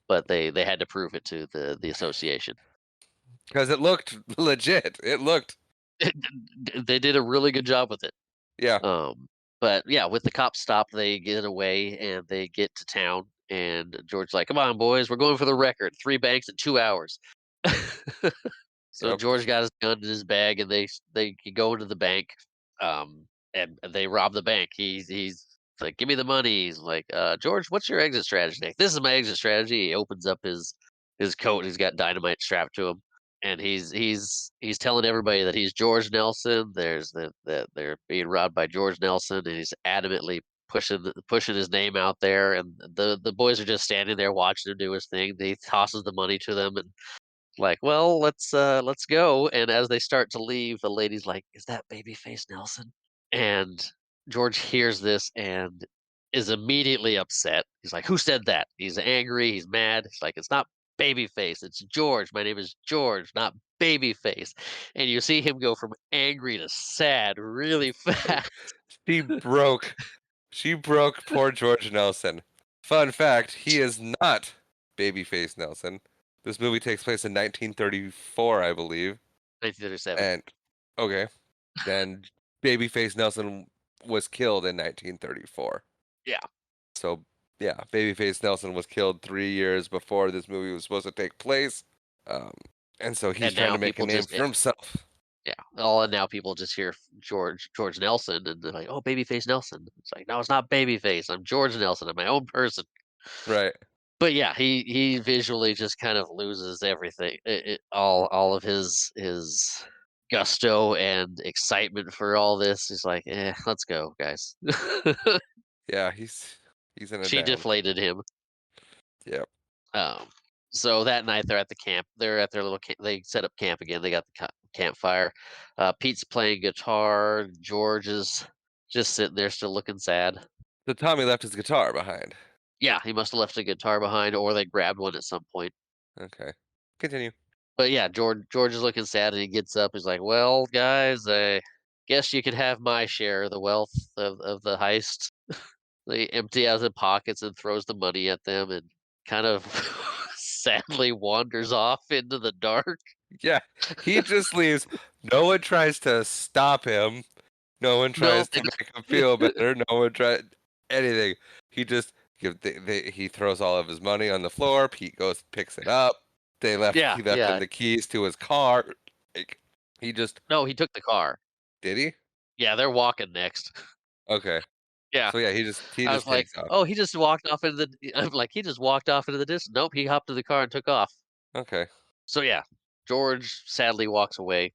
but they had to prove it to the association. Because it looked legit. It looked, They did a really good job with it. yeah. Um, but yeah, with the cops stopped, they get away and they get to town. And George's like, "Come on, boys, we're going for the record. 3 banks in 2 hours." So Yep. George got his gun in his bag, and they go into the bank, and they rob the bank. He's like, "Give me the money." He's like, "George, what's your exit strategy?" Like, "This is my exit strategy." He opens up his coat. And he's got dynamite strapped to him, and he's telling everybody that he's George Nelson. There's that they're being robbed by George Nelson, and he's adamantly pushing his name out there. And the boys are just standing there watching him do his thing. He tosses the money to them, and like, "Well, let's go." And as they start to leave, the lady's like, "Is that Babyface Nelson?" And George hears this and is immediately upset. He's like, "Who said that?" He's angry, he's mad. He's like, "It's not Babyface, it's George. My name is George, not Babyface." And you see him go from angry to sad really fast. She broke. She broke poor George Nelson. Fun fact: he is not Babyface Nelson. This movie takes place in 1934, I believe. 1937. And okay, then Babyface Nelson was killed in 1934. Yeah. So yeah, Babyface Nelson was killed 3 years before this movie was supposed to take place. Um, and so he's And trying now to make a people name just for himself. yeah. All and now people just hear George Nelson and they're like, "Oh, Babyface Nelson." It's like, "No, it's not Babyface. I'm George Nelson. I'm my own person." Right. But yeah, he visually just kind of loses everything. All of his gusto and excitement for all this. He's like, let's go, guys." Yeah, he's in a She down. deflated him. Yep. Um, so that night they're at the camp. They're at their little they set up camp again. They got the campfire. Pete's playing guitar. George is just sitting there still looking sad. So Tommy left his guitar behind. Yeah, he must have left a guitar behind or they grabbed one at some point. Okay. Continue. But yeah, George is looking sad and he gets up. He's like, "Well, guys, I guess you can have my share of the wealth of the heist." They empty out the pockets and throws the money at them and kind of sadly wanders off into the dark. Yeah, he just leaves. No one tries to stop him. No one No, tries to make him feel better. No one tries anything. He just he throws all of his money on the floor. Pete goes, picks it up. Yeah, he left him yeah. the keys to his car. Like, he just No, he took the car. did he? Yeah, they're walking next. Okay. Yeah. So yeah, he I was just like, takes off. "Oh, he just walked off into the" I'm like, "He just walked off into the distance." Nope, he hopped in the car and took off. Okay. So yeah, George sadly walks away.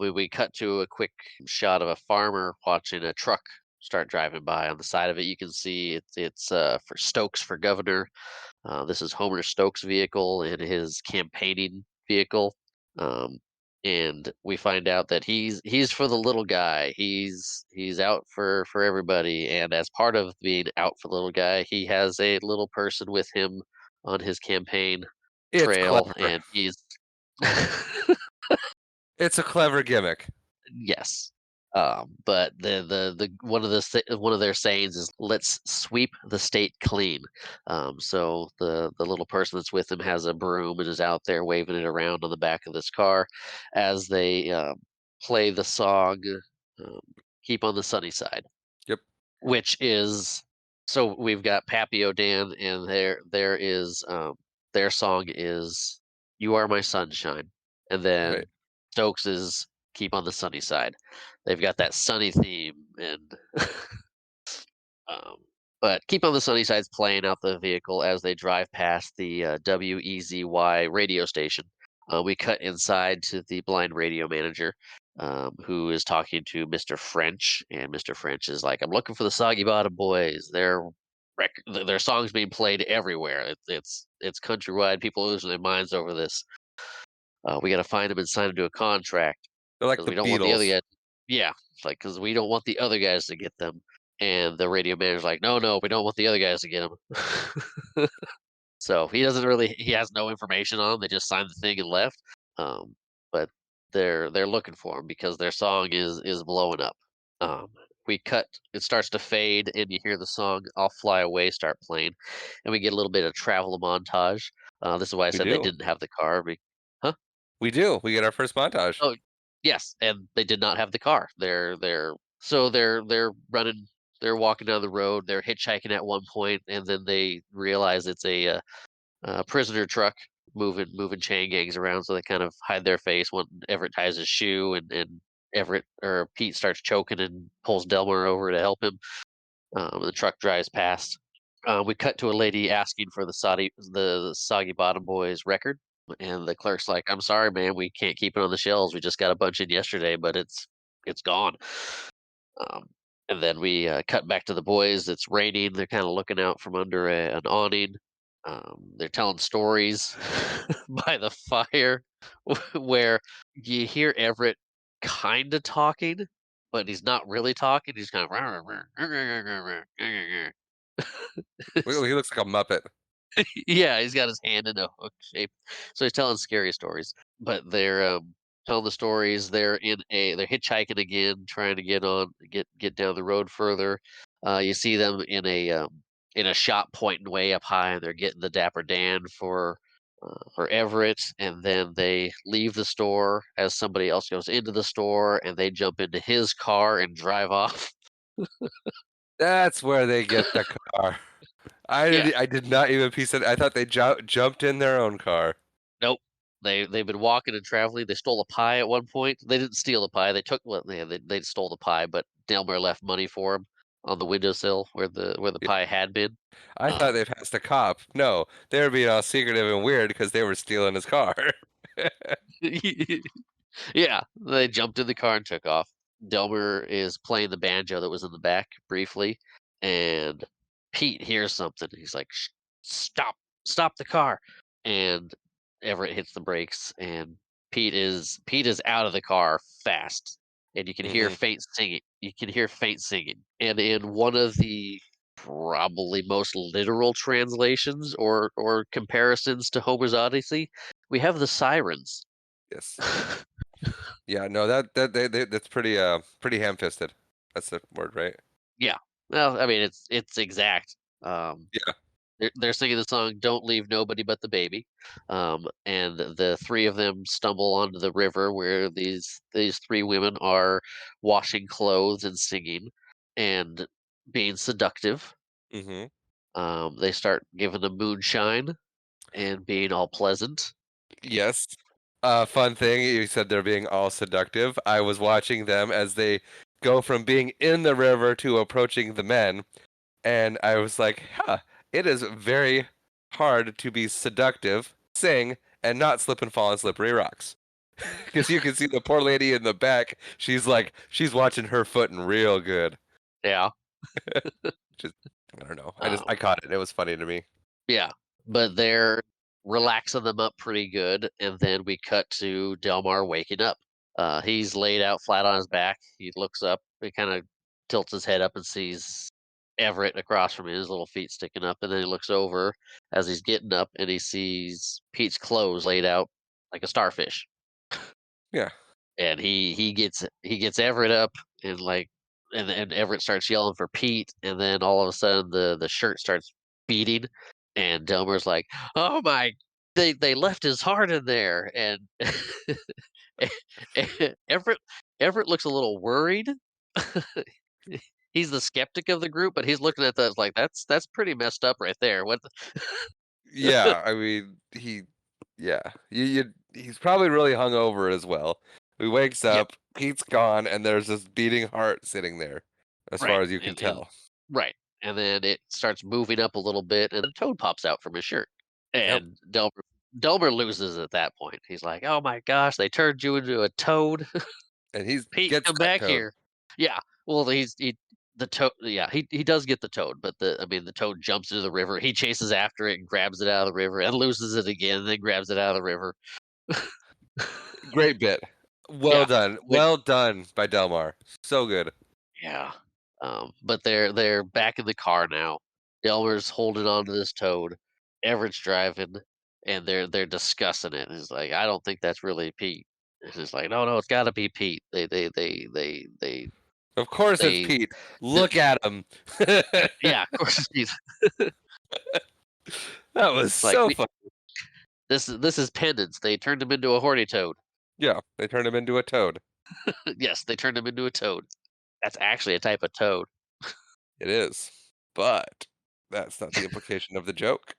We cut to a quick shot of a farmer watching a truck start driving by. On the side of it, you can see it's for Stokes for governor. This is Homer Stokes' vehicle and his campaigning vehicle. Um, and we find out that he's for the little guy. He's out for everybody. And as part of being out for the little guy, he has a little person with him on his campaign It's trail, clever. and he's It's a clever gimmick. yes. But one of their sayings is "Let's sweep the state clean." So the little person that's with him has a broom and is out there waving it around on the back of this car as they play the song um, "Keep on the Sunny Side," Yep. which is so we've got Pappy O'Dan, and there is their song is "You Are My Sunshine," and then Right. Stokes is "Keep on the Sunny Side." They've got that sunny theme, and um, but "Keep on the Sunny Side's" playing out the vehicle as they drive past the WEZY radio station. We cut inside to the blind radio manager, who is talking to Mr. French, and Mr. French is like, "I'm looking for the Soggy Bottom Boys. Their songs being played everywhere. It's countrywide. People are losing their minds over this. We got to find them and sign them to a contract They're like because the we don't want the other Beatles. guy." Yeah, it's like because we don't want the other guys to get them. And the radio manager's like, "No, no, we don't want the other guys to get them." So he has no information on 'em, they just signed the thing and left. Um, but they're looking for him because their song is blowing up. Um, we cut it starts to fade, and you hear the song "I'll Fly Away" start playing, and we get a little bit of travel montage. This is why I We said they do. didn't have the car. Huh? We do. We get our first montage. Oh, yes, and they did not have the car. They're running they're walking down the road, they're hitchhiking at one point, and then they realize it's a prisoner truck moving chain gangs around, so they kind of hide their face. When Everett ties his shoe, and Everett or Pete starts choking and pulls Delmar over to help him. The truck drives past. We cut to a lady asking for the Soggy Bottom Boys record, and the clerk's like, "I'm sorry, man, we can't keep it on the shelves. We just got a bunch in yesterday, but it's gone." Um, and then we cut back to the boys. It's raining. They're kind of looking out from under an awning. They're telling stories by the fire, where you hear Everett kind of talking, but he's not really talking. He's kind of He looks like a Muppet. yeah, he's got his hand in a hook shape. So he's telling scary stories. But they're telling the stories. They're hitchhiking again, trying to get down the road further. You see them in a shop pointing way up high, and they're getting the Dapper Dan for Everett, and then they leave the store as somebody else goes into the store, and they jump into his car and drive off. That's where they get the car. Yeah. I did not even piece it. I thought they jumped in their own car. Nope. They've been walking and traveling. They stole a pie at one point. They didn't steal the pie. They took well, yeah, they stole the pie, but Delmar left money for him on the windowsill where the Yeah, pie had been. I thought Um, they passed a cop. No, they were being all secretive and weird because they were stealing his car. yeah, they jumped in the car and took off. Delmer is playing the banjo that was in the back briefly, and Pete hears something. He's like, Stop! Stop the car!" And Everett hits the brakes, and Pete is out of the car fast, and you can hear hmm faint singing. You can hear faint singing, and in one of the probably most literal translations or comparisons to Homer's Odyssey, we have the sirens. Yes. Yeah. No, that's pretty ham-fisted. That's the word, right? Yeah. Well, I mean, it's exact. Um, Yeah. they're singing the song "Don't Leave Nobody But the Baby," and the three of them stumble onto the river where these three women are washing clothes and singing and being seductive. hmm They start giving them moonshine and being all pleasant. Yes. Fun thing, you said they're being all seductive. I was watching them as they go from being in the river to approaching the men, and I was like, huh, it is very hard to be seductive, sing, and not slip and fall on slippery rocks. Because you can see the poor lady in the back. She's watching her footing real good. Yeah. Just, I don't know. I Um, caught it. It was funny to me. yeah, but they're relaxing them up pretty good, and then we cut to Delmar waking up. He's laid out flat on his back. He looks up. He kind of tilts his head up and sees Everett across from him, his little feet sticking up, and then he looks over as he's getting up, and he sees Pete's clothes laid out like a starfish. Yeah. And he gets Everett up and like and Everett starts yelling for Pete, and then all of a sudden the shirt starts beating, and Delmer's like, "Oh my, they left his heart in there," and Everett Everett looks a little worried. He's the skeptic of the group, but he's looking at that like that's pretty messed up right there. What? Yeah, I mean, yeah, he's probably really hungover as well. He wakes Yeah, up, Pete's gone, and there's this beating heart sitting there, as far right, as you can and tell. right, and then it starts moving up a little bit, and a toad pops out from his shirt, Yep, and Delmer loses at that point. He's like, "Oh my gosh, they turned you into a toad, and he Pete, gets come that back toad. here." Yeah, well, the toad. Yeah, he does get the toad, but I mean, the toad jumps into the river. He chases after it and grabs it out of the river, and loses it again, and then grabs it out of the river. Great bit. Yeah, but Well done by Delmar. So good. yeah, but they're back in the car now. Delmer's holding on to this toad. Everett's driving, and they're discussing it. It's like, I don't think that's really Pete. It's just like, no, no, it's got to be Pete. Of course, it's They, Pete. Look at him. yeah, of course it's Pete. That was Like so we, fun. this is penance. They turned him into a horny toad. Yeah, they turned him into a toad. Yes, they turned him into a toad. That's actually a type of toad. It is, but that's not the implication of the joke.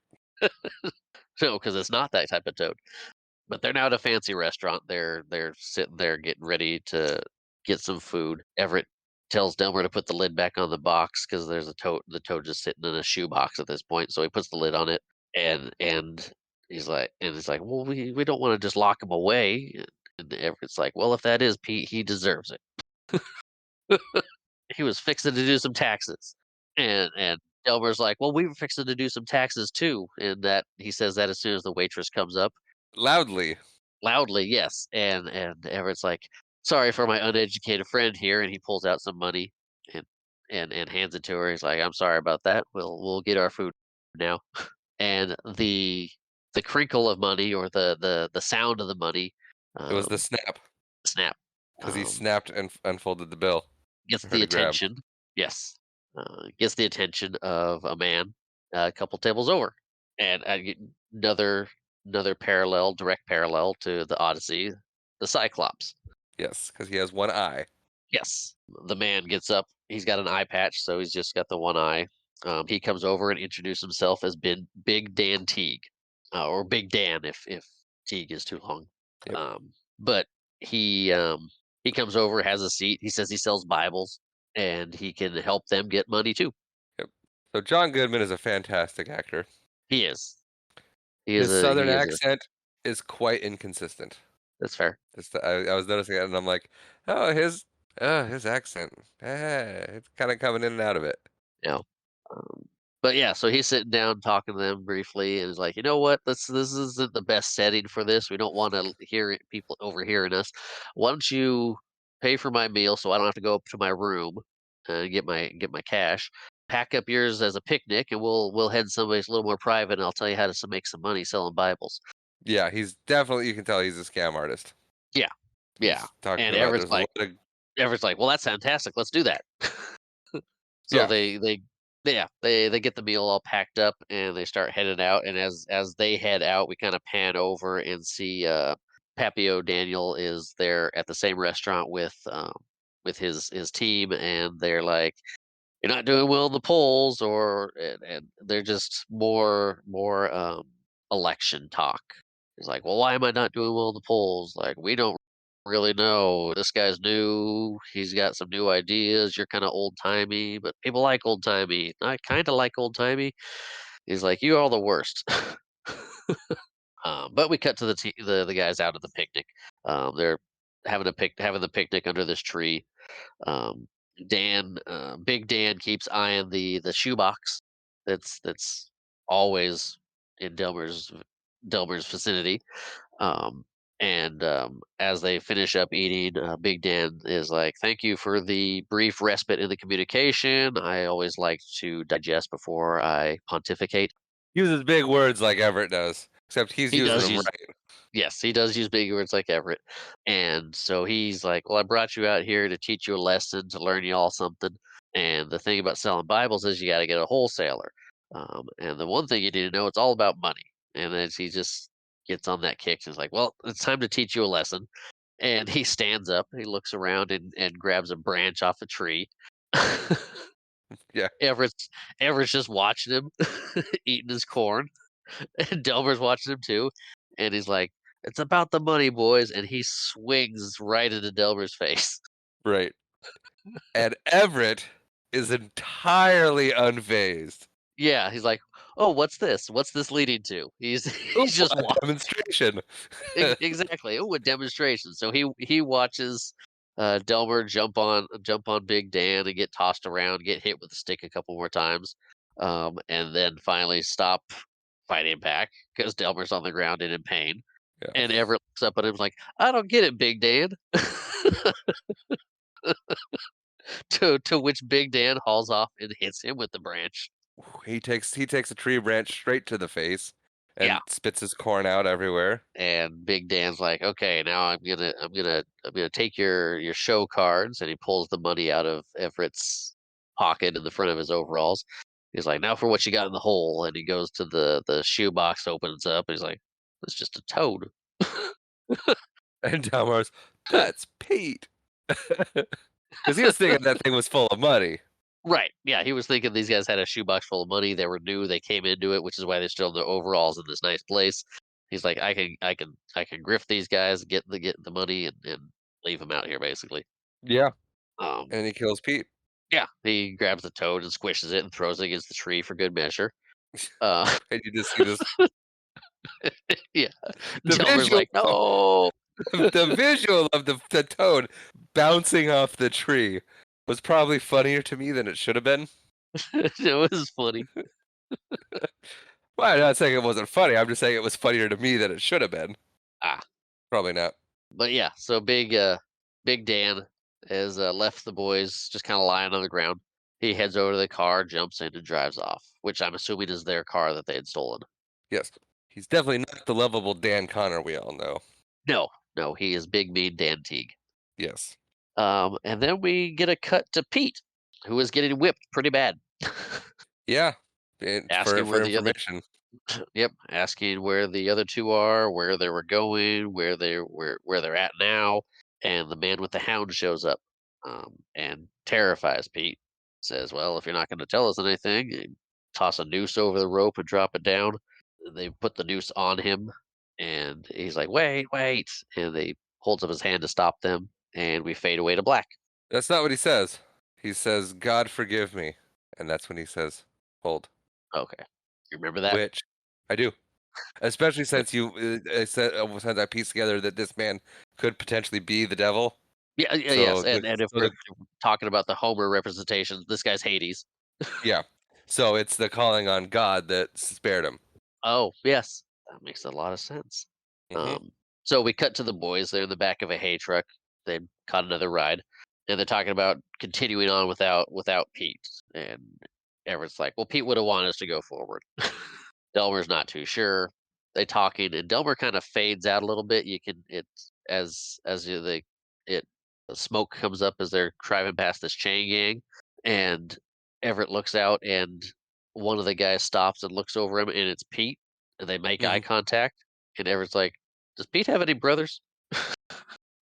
No, because it's not that type of toad. But they're now at a fancy restaurant. They're sitting there getting ready to get some food. Everett tells Delmer to put the lid back on the box because there's a toad. The toad just sitting in a shoe box at this point. So he puts the lid on it, and he's like, well, we don't want to just lock him away. And Everett's like, well, if that is Pete, he deserves it. He was fixing to do some taxes, and Delmer's like, well, we were fixing to do some taxes too. And that he says that as soon as the waitress comes up. Loudly. Loudly, yes, and Everett's like, "Sorry for my uneducated friend here," and he pulls out some money and and hands it to her. He's like, "I'm sorry about that. We'll get our food now." And the crinkle of money or the sound of the money, It was the um, snap snap, because he um, snapped and unfolded the bill gets for her the to grab. attention. Yes, gets the attention of a man a couple tables over, and another direct parallel to the Odyssey, the Cyclops. Yes, because he has one eye. Yes, the man gets up. He's got an eye patch, so he's just got the one eye. He comes over and introduces himself as Big Dan Teague, or Big Dan if Teague is too long. Yep. But he comes over, has a seat. He says he sells Bibles and he can help them get money too. Yep. So John Goodman is a fantastic actor. He is. He is His a southern he is a accent is quite inconsistent. That's fair. I was noticing it, and I'm like, oh, his accent, it's kind of coming in and out of it. You know. Um, but yeah, so he's sitting down talking to them briefly, and he's like, "You know what? This isn't the best setting for this. We don't want to hear people overhearing us. Why don't you pay for my meal so I don't have to go up to my room and get my cash? Pack up yours as a picnic, and we'll head someplace a little more private, and I'll tell you how to make some money selling Bibles." Yeah, he's definitely. You can tell he's a scam artist. Yeah, yeah. He's talking And about Everett's there's a like, lot of "Well, that's fantastic. Let's do that." So yeah, they get the meal all packed up and they start heading out. And as they head out, we kind of pan over and see Papio Daniel is there at the same restaurant with his team, and they're like, "You're not doing well in the polls," and they're just more election talk. He's like, "Well, why am I not doing well in the polls? Like, we don't really know. This guy's new. He's got some new ideas. You're kind of old timey, but people like old timey. I kind of like old timey." He's like, "You are the worst." But we cut to the guys out at the picnic. They're having the picnic under this tree. Um, Big Dan keeps eyeing the shoebox that's always in Delmer's vicinity. Um, and as they finish up eating, Big Dan is like, "Thank you for the brief respite in the communication. I always like to digest before I pontificate." Uses big words like Everett does, except he's He using does them use right. Yes, he does use big words like Everett. And so he's like, "Well, I brought you out here to teach you a lesson, to learn you all something. And the thing about selling Bibles is you got to get a wholesaler. And the one thing you need to know, it's all about money." And then he just gets on that kick and is like, "Well, it's time to teach you a lesson." And he stands up, he looks around and grabs a branch off a tree. Yeah, Everett's Everett's just watching him eating his corn. And Delmer's watching him too, and he's like, "It's about the money, boys," and he swings right into Delmer's face. right. And Everett is entirely unfazed. Yeah, he's like, "Oh, what's this? What's this leading to?" He's Ooh, he's just a demonstration. exactly. Oh, a demonstration. So he watches Delmer jump on Big Dan and get tossed around, get hit with a stick a couple more times, and then finally stop fighting back because Delmer's on the ground and in pain. Yeah. And Everett looks up at him like, "I don't get it, Big Dan." To which Big Dan hauls off and hits him with the branch. He takes a tree branch straight to the face Yeah, and spits his corn out everywhere. and Big Dan's like, "Okay, now I'm gonna take your show cards," and he pulls the money out of Everett's pocket in the front of his overalls. He's like, "Now for what you got in the hole," and he goes to the shoe box, opens up, and he's like, "It's just a toad." And Delmar's, "That's Pete." Because he was thinking that thing was full of money. Right. Yeah, he was thinking these guys had a shoebox full of money. They were new. They came into it, which is why they're still in their overalls in this nice place. He's like, I can grift these guys, get the money, and leave them out here, basically. Yeah. Um, And he kills Pete. yeah, he grabs the toad and squishes it and throws it against the tree for good measure. Uh, And you just see this yeah, the Delmer's visual like, no, the visual of the toad bouncing off the tree was probably funnier to me than it should have been. it was funny. Well, I'm not saying it wasn't funny. I'm just saying it was funnier to me than it should have been. Ah, Probably not. but yeah, so Big Dan has left the boys just kind of lying on the ground. He heads over to the car, jumps in, and drives off, which I'm assuming is their car that they had stolen. Yes. He's definitely not the lovable Dan Connor we all know. No, no, he is Big Mean Dan Teague. Yes. And then we get a cut to Pete, who is getting whipped pretty bad. Yeah. And for asking where for the other information. Yep, asking where the other two are, where they were going, where they're at now, and the man with the hound shows up, and terrifies Pete. Says, "Well, if you're not going to tell us anything," and toss a noose over the rope and drop it down. They put the noose on him, and he's like, "Wait, wait!" And they holds up his hand to stop them, and we fade away to black. That's not what he says. He says, "God forgive me." And that's when he says, "Hold." Okay, you remember that? Which I do. Especially Good. since you since I pieced together that this man could potentially be the devil. Yeah, yeah, yes, So and if so we're the talking about the Homer representations, this guy's Hades. yeah. So it's the calling on God that spared him. Oh, yes. That makes a lot of sense. Hmm. Um, so we cut to the boys. They're in the back of a hay truck. They caught another ride, and they're talking about continuing on without Pete. And Everett's like, "Well, Pete would have wanted us to go forward." Delmer's not too sure. They talking, and Delmer kind of fades out a little bit. You can it's as you they it the smoke comes up as they're driving past this chain gang, and Everett looks out, and one of the guys stops and looks over him, and it's Pete, and they make eye Hmm. contact, and Everett's like, "Does Pete have any brothers?"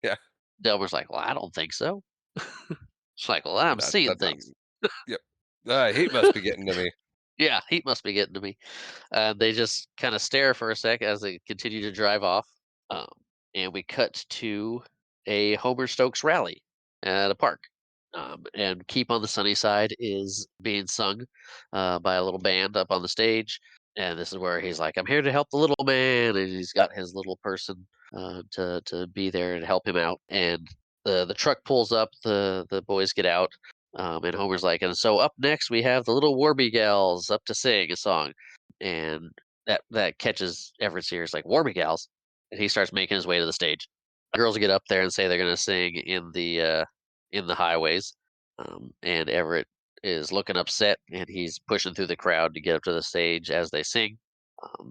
Yeah. Delmer's like, "Well, I don't think so." It's like, "Well, I'm That seeing that things." sounds. Yep. Heat must be getting to me. Yeah, heat must be getting to me. They just kind of stare for a sec as they continue to drive off. Um, and we cut to a Homer Stokes rally at a park. And Keep on the Sunny Side is being sung by a little band up on the stage. And this is where he's like, I'm here to help the little man. And he's got his little person to be there and help him out. And the truck pulls up, the boys get out. And Homer's like, and so up next we have the little Warby Gals up to sing a song. And that catches Everett's ears, like, "Warby Gals?" And he starts making his way to the stage. Girls get up there and say they're gonna sing in the highways, and Everett is looking upset, and he's pushing through the crowd to get up to the stage as they sing.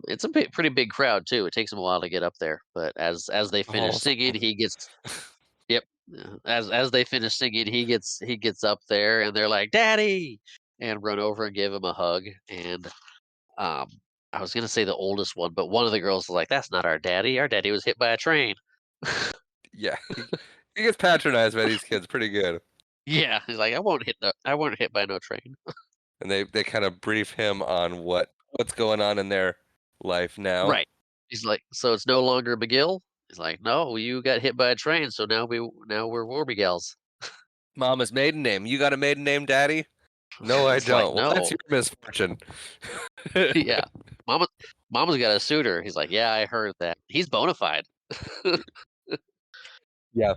It's a pretty big crowd too. It takes him a while to get up there, but as they finish Also, singing, he gets yep. As they finish singing, he gets up there, and they're like, "Daddy!" and run over and give him a hug. And um, I was gonna say the oldest one, but one of the girls is like, "That's not our daddy. Our daddy was hit by a train." yeah, he gets patronized by these kids pretty good, Yeah, he's like, I won't hit by no train." and they kind of brief him on what's going on in their life now. Right. He's like, "So it's no longer McGill?" He's like, "No, you got hit by a train, so now we're Warby gals." Mama's maiden name. You got a maiden name, Daddy? No, I It's like, don't. Well, that's "No." your misfortune. Yeah. Mama Mama's got a suitor. He's like, "Yeah, I heard that. He's bona fide." Yeah,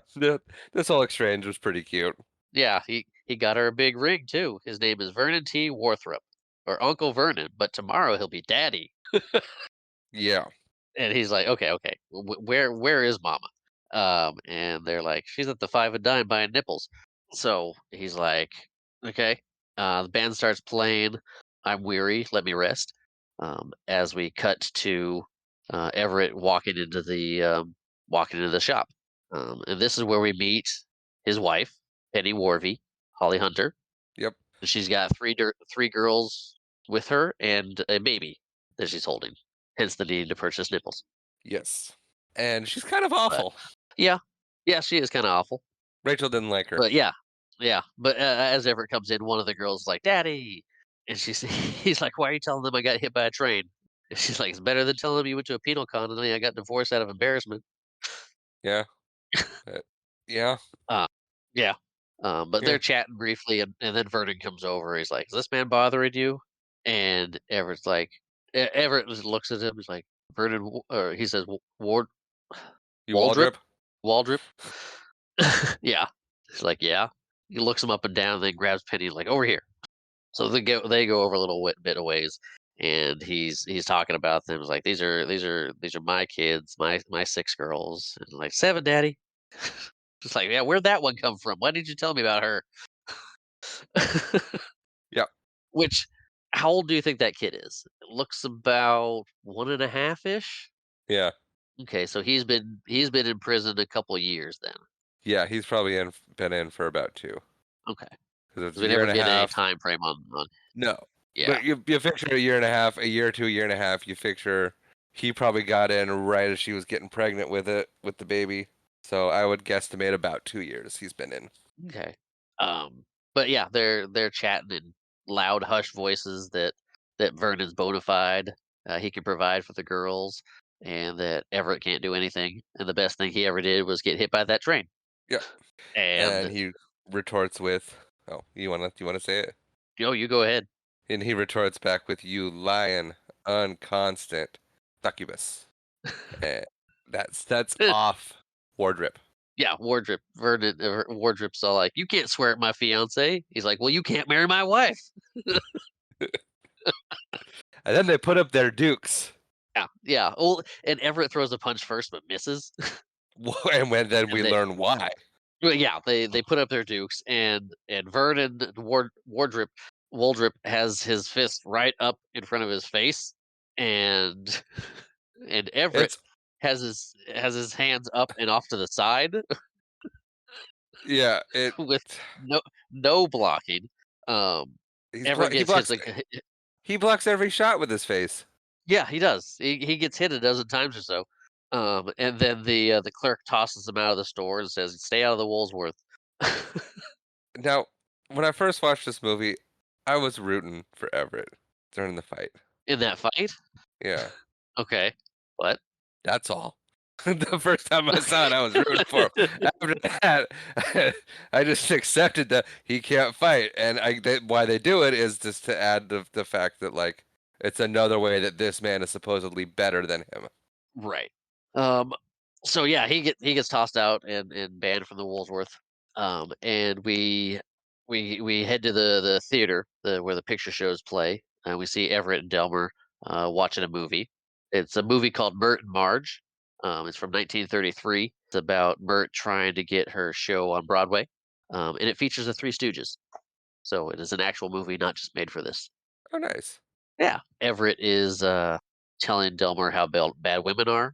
this whole exchange was pretty cute. Yeah, he got her a big ring too. His name is Vernon T. Worthrop, or Uncle Vernon, but tomorrow he'll be Daddy. Yeah. And he's like, "Okay, okay, where is Mama?" And they're like, "She's at the Five and Dime buying nipples." So he's like, "Okay." The band starts playing. I'm weary. Let me rest. As we cut to Everett walking into the shop, and this is where we meet his wife, Penny Warvey, Holly Hunter. Yep. She's got three girls with her and a baby that she's holding. Hence the need to purchase nipples. Yes. And she's kind of But awful. yeah, yeah, she is kind of awful. Rachel didn't like her. But yeah, yeah. But as Everett comes in, one of the girls is like, "Daddy," and she's he's like, "Why are you telling them I got hit by a train?" And she's like, "It's better than telling them you went to a penal colony. I got divorced out of embarrassment." Yeah. uh, yeah. Uh, yeah. But Yeah. they're chatting briefly, and then Vernon comes over. He's like, "Is this man bothering you?" And Everett's like, Everett just looks at him. He's like, "Vernon," or he says, "Ward You Waldrop, Waldrip? Waldrop." Yeah. He's like, "Yeah." He looks him up and down, then grabs Penny, like, "Over here." So they go over a little bit of ways, and he's talking about them. He's like, "These are my kids, my 6 girls." And like, "7, daddy." Just like, "Yeah, where'd that one come from? Why didn't you tell me about her?" Yeah. Which how old do you think that kid is? It looks about 1.5 ish? Yeah. Okay, so he's been in prison a couple years then. Yeah. He's probably been in for about 2. Okay, Because it's because a we year never and a get any half. time frame on No. yeah. But you picture a year and a half, a year to a year and a half. You picture he probably got in right as she was getting pregnant with the baby. So I would guesstimate about 2 years he's been in. Okay. But yeah, they're chatting in loud, hushed voices that Vernon's bona fide. He can provide for the girls, and that Everett can't do anything. And the best thing he ever did was get hit by that train. Yep. And And he retorts with, "Oh, you wanna say it?" you go ahead. And he retorts back with, "You lying, unconstant succubus." And that's off Wardrip. Yeah, Wardrop's all like, "You can't swear at my fiance." He's like, "Well, you can't marry my wife." And then they put up their dukes. Yeah, yeah. Well, and Everett throws a punch first, but misses. And then we And they learn why. Well, yeah, they put up their dukes, and Vernon Wardrip has his fist right up in front of his face, and and Everett It's has his hands up and off to the side yeah, with no blocking. Um, he's blo Everett he gets hit. blocks he blocks every shot with his face. Yeah, he does. He gets hit a dozen times or so. And then the clerk tosses him out of the store and says, "Stay out of the Woolsworth." Now, when I first watched this movie, I was rooting for Everett during the fight. in that fight? Yeah, Okay. What? that's all. The first time I saw it, I was rooting for him. After that, I just accepted that he can't fight, and why they do it is just to add the fact that like it's another way that this man is supposedly better than him. Right. Um, so yeah, he gets tossed out and banned from the Woolsworth. And we head to the theater, where the picture shows play, and we see Everett and Delmer watching a movie. It's a movie called Mert and Marge. It's from 1933. It's about Mert trying to get her show on Broadway, and it features the Three Stooges. So it is an actual movie, not just made for this. Oh, nice. Yeah, Everett is telling Delmer how bad women are.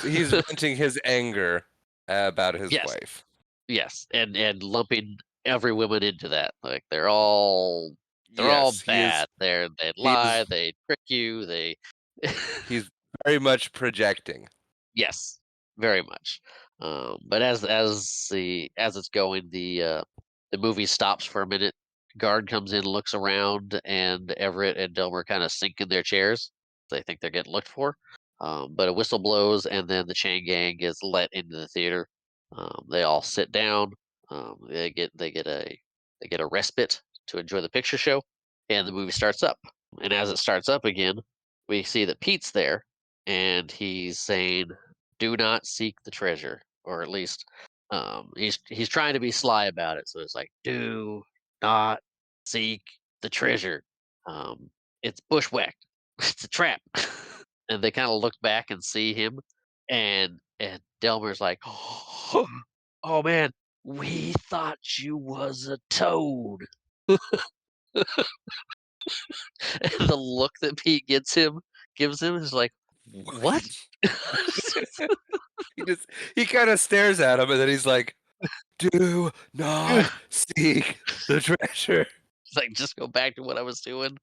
He's venting his anger about his Yes, wife. yes, and lumping every woman into that. Like they're all Yes, bad. They he lie, is they trick you, they he's very much projecting. yes, very much. But as it's going, the movie stops for a minute. Guard comes in, looks around, and Everett and Delmer kind of sink in their chairs. They think they're getting looked for. But a whistle blows, and then the chain gang is let into the theater. They all sit down. They get a respite to enjoy the picture show, and the movie starts up. And as it starts up again, we see that Pete's there, and he's saying, "Do not seek the treasure," or at least he's trying to be sly about it. So it's like, "Do not seek the treasure. Um, it's bushwhacked. It's a trap." And they kind of look back and see him, and Delmer's like, "Oh man, we thought you was a toad." And the look that Pete gives him is like, "What?" What? He just he kind of stares at him and then he's like, "Do not seek the treasure." It's like, "Just go back to what I was doing."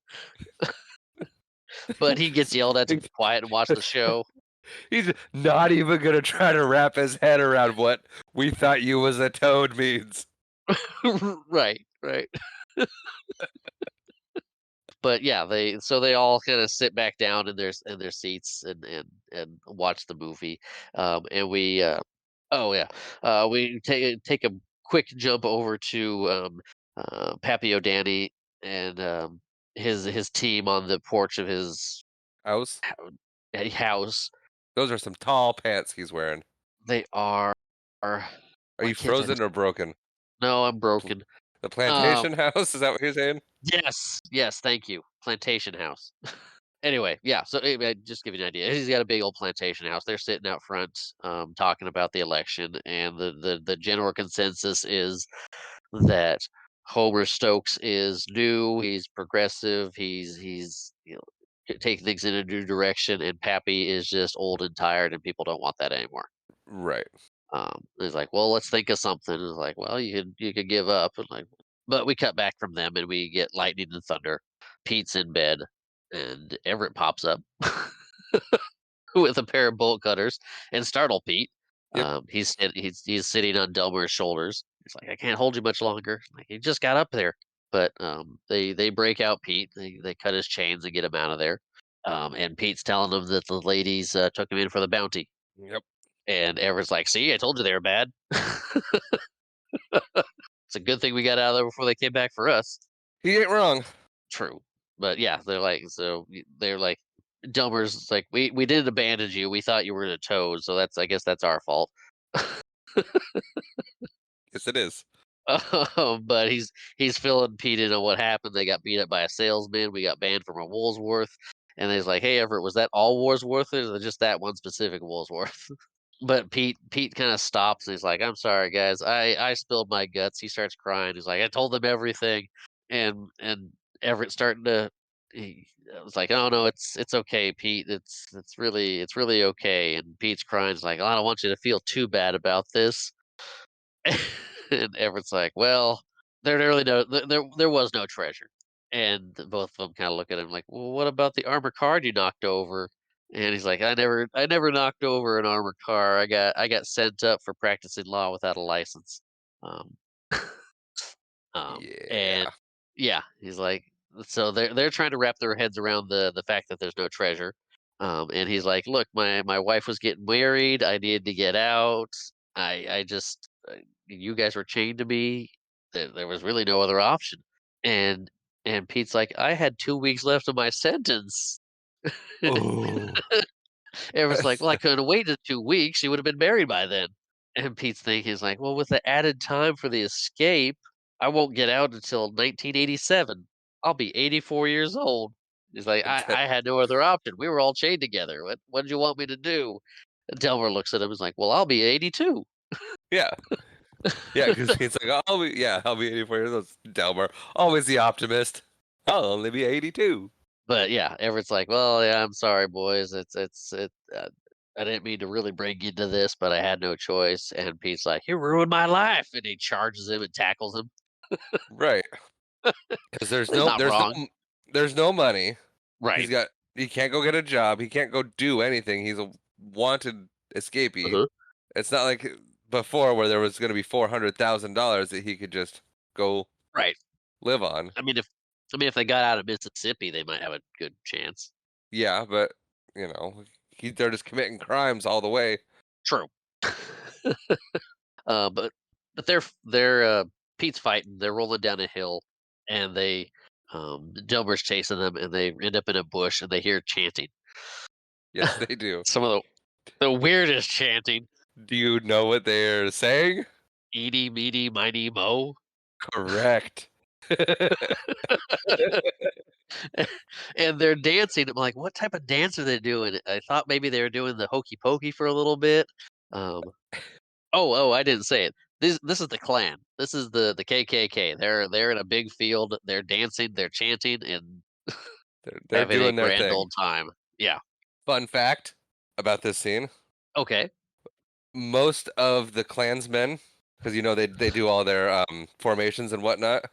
But he gets yelled at to be quiet and watch the show. He's not even gonna try to wrap his head around what "we thought you was a toad" means. Right, right. But yeah, they all kind of sit back down in their seats and watch the movie. And oh yeah, we take a quick jump over to Pappy O'Danny and his team on the porch of his House? house. Those are some tall pants he's wearing. They are Are why you can't I frozen or broken? no, I'm Pl broken. The Um, plantation house, is that what you're saying? yes, yes, thank you. Plantation house. Anyway, yeah, so anyway, just give you an idea. He's got a big old plantation house. They're sitting out front, talking about the election, and the general consensus is that Homer Stokes is new, he's progressive, he's taking things in a new direction, and Pappy is just old and tired, and people don't want that anymore. Right. He's like, "Well, let's think of something." It's like, "Well, you could give up," and like, but we cut back from them, and we get lightning and thunder. Pete's in bed, and Everett pops up with a pair of bolt cutters and startle Pete. Yep. He's sitting on Delmer's shoulders. He's like, "I can't hold you much longer." Like, he just got up there, but they break out Pete. They cut his chains and get him out of there. And Pete's telling them that the ladies took him in for the bounty. Yep. And Everett's like, "See, I told you they were bad." It's a good thing we got out of there before they came back for us. He ain't wrong. True. But yeah, they're like Delmer's like, "We didn't abandon you. We thought you were a toad, so that's I guess that's our fault." Yes, it is. But he's filling Pete in on what happened. They got beat up by a salesman. We got banned from a Woolsworth. And he's like, "Hey Everett, was that all Woolsworth or is it just that one specific Woolsworth?" But Pete kinda stops and he's like, "I'm sorry, guys. I spilled my guts." He starts crying. He's like, "I told them everything." And Everett's starting to he was like, "Oh, no, it's okay, Pete. It's really okay." And Pete's crying. He's like, "I don't want you to feel too bad about this." And Everett's like, "Well, there really no there was no treasure." And both of them kinda look at him like, "Well, what about the armored car you knocked over?" And he's like, "I never knocked over an armored car. I got sent up for practicing law without a license." Um, and Yeah. yeah, he's like so they're trying to wrap their heads around the fact that there's no treasure. And he's like, "Look, my wife was getting married. I needed to get out. I just you guys were chained to me. There was really no other option." And and Pete's like, "I had 2 weeks left of my sentence." Oh, Everyone's like, "Well, I could have waited 2 weeks. You would have been married by then." And Pete's thinking is like, "Well, with the added time for the escape, I won't get out until 1987. I'll be 84 years old." He's like, "I had no other option. We were all chained together. What did you want me to do?" And Delmar looks at him and is like, "Well, I'll be 82." yeah, yeah, because he's like, I'll be 84 years old. Delmer, always the optimist. I'll only be 82. But yeah, Everett's like, "Well, yeah, I'm sorry, boys. I didn't mean to really bring you into this, but I had no choice." And Pete's like, "You ruined my life," and he charges him and tackles him. Right, because He's not wrong, there's no money. right? He can't go get a job. He can't go do anything. He's a wanted escapee. Uh-huh. It's not like before where there was going to be $400,000 that he could just go Right. live on. I mean, if they got out of Mississippi, they might have a good chance. Yeah, but they're just committing crimes all the way. True. But Pete's fighting. They're rolling down a hill, and Delmer's chasing them, and they end up in a bush, and they hear chanting. Yes, they do. Some of the weirdest chanting. Do you know what they're saying? Eeny, meeny, miny, mo. Correct. And they're dancing. I'm like, what type of dance are they doing? I thought maybe they were doing the hokey pokey for a little bit. Um, oh, I didn't say it. This is the Klan. This is the KKK. They're in a big field. They're dancing. They're chanting and They're having a doing their grand thing. old time. Yeah. Fun fact about this scene: Okay. most of the Klansmen, because they do all their formations and whatnot,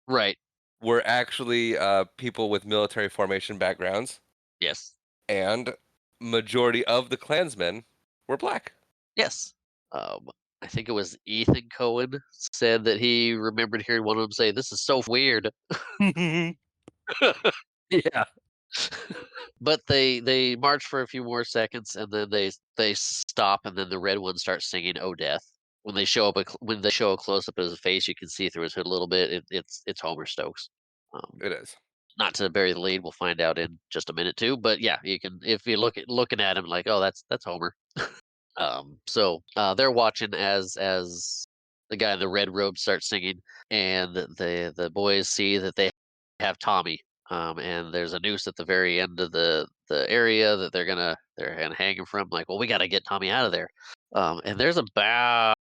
Right. were actually people with military formation backgrounds, Yes. and majority of the Klansmen were black. Yes. I think it was Ethan Cohen said that he remembered hearing one of them say, "This is so weird." Yeah. But they march for a few more seconds, and then they stop, and then the red one starts singing "Oh Death." When they show a close up of his face, you can see through his hood a little bit. It's Homer Stokes. Um, It is. Not to bury the lead, we'll find out in just a minute too. But yeah, you can if you looking at him like, oh, that's Homer. So they're watching as the guy in the red robe starts singing, and the boys see that they have Tommy. And there's a noose at the very end of the area that they're gonna hang him from. Like, well, we got to get Tommy out of there. And there's about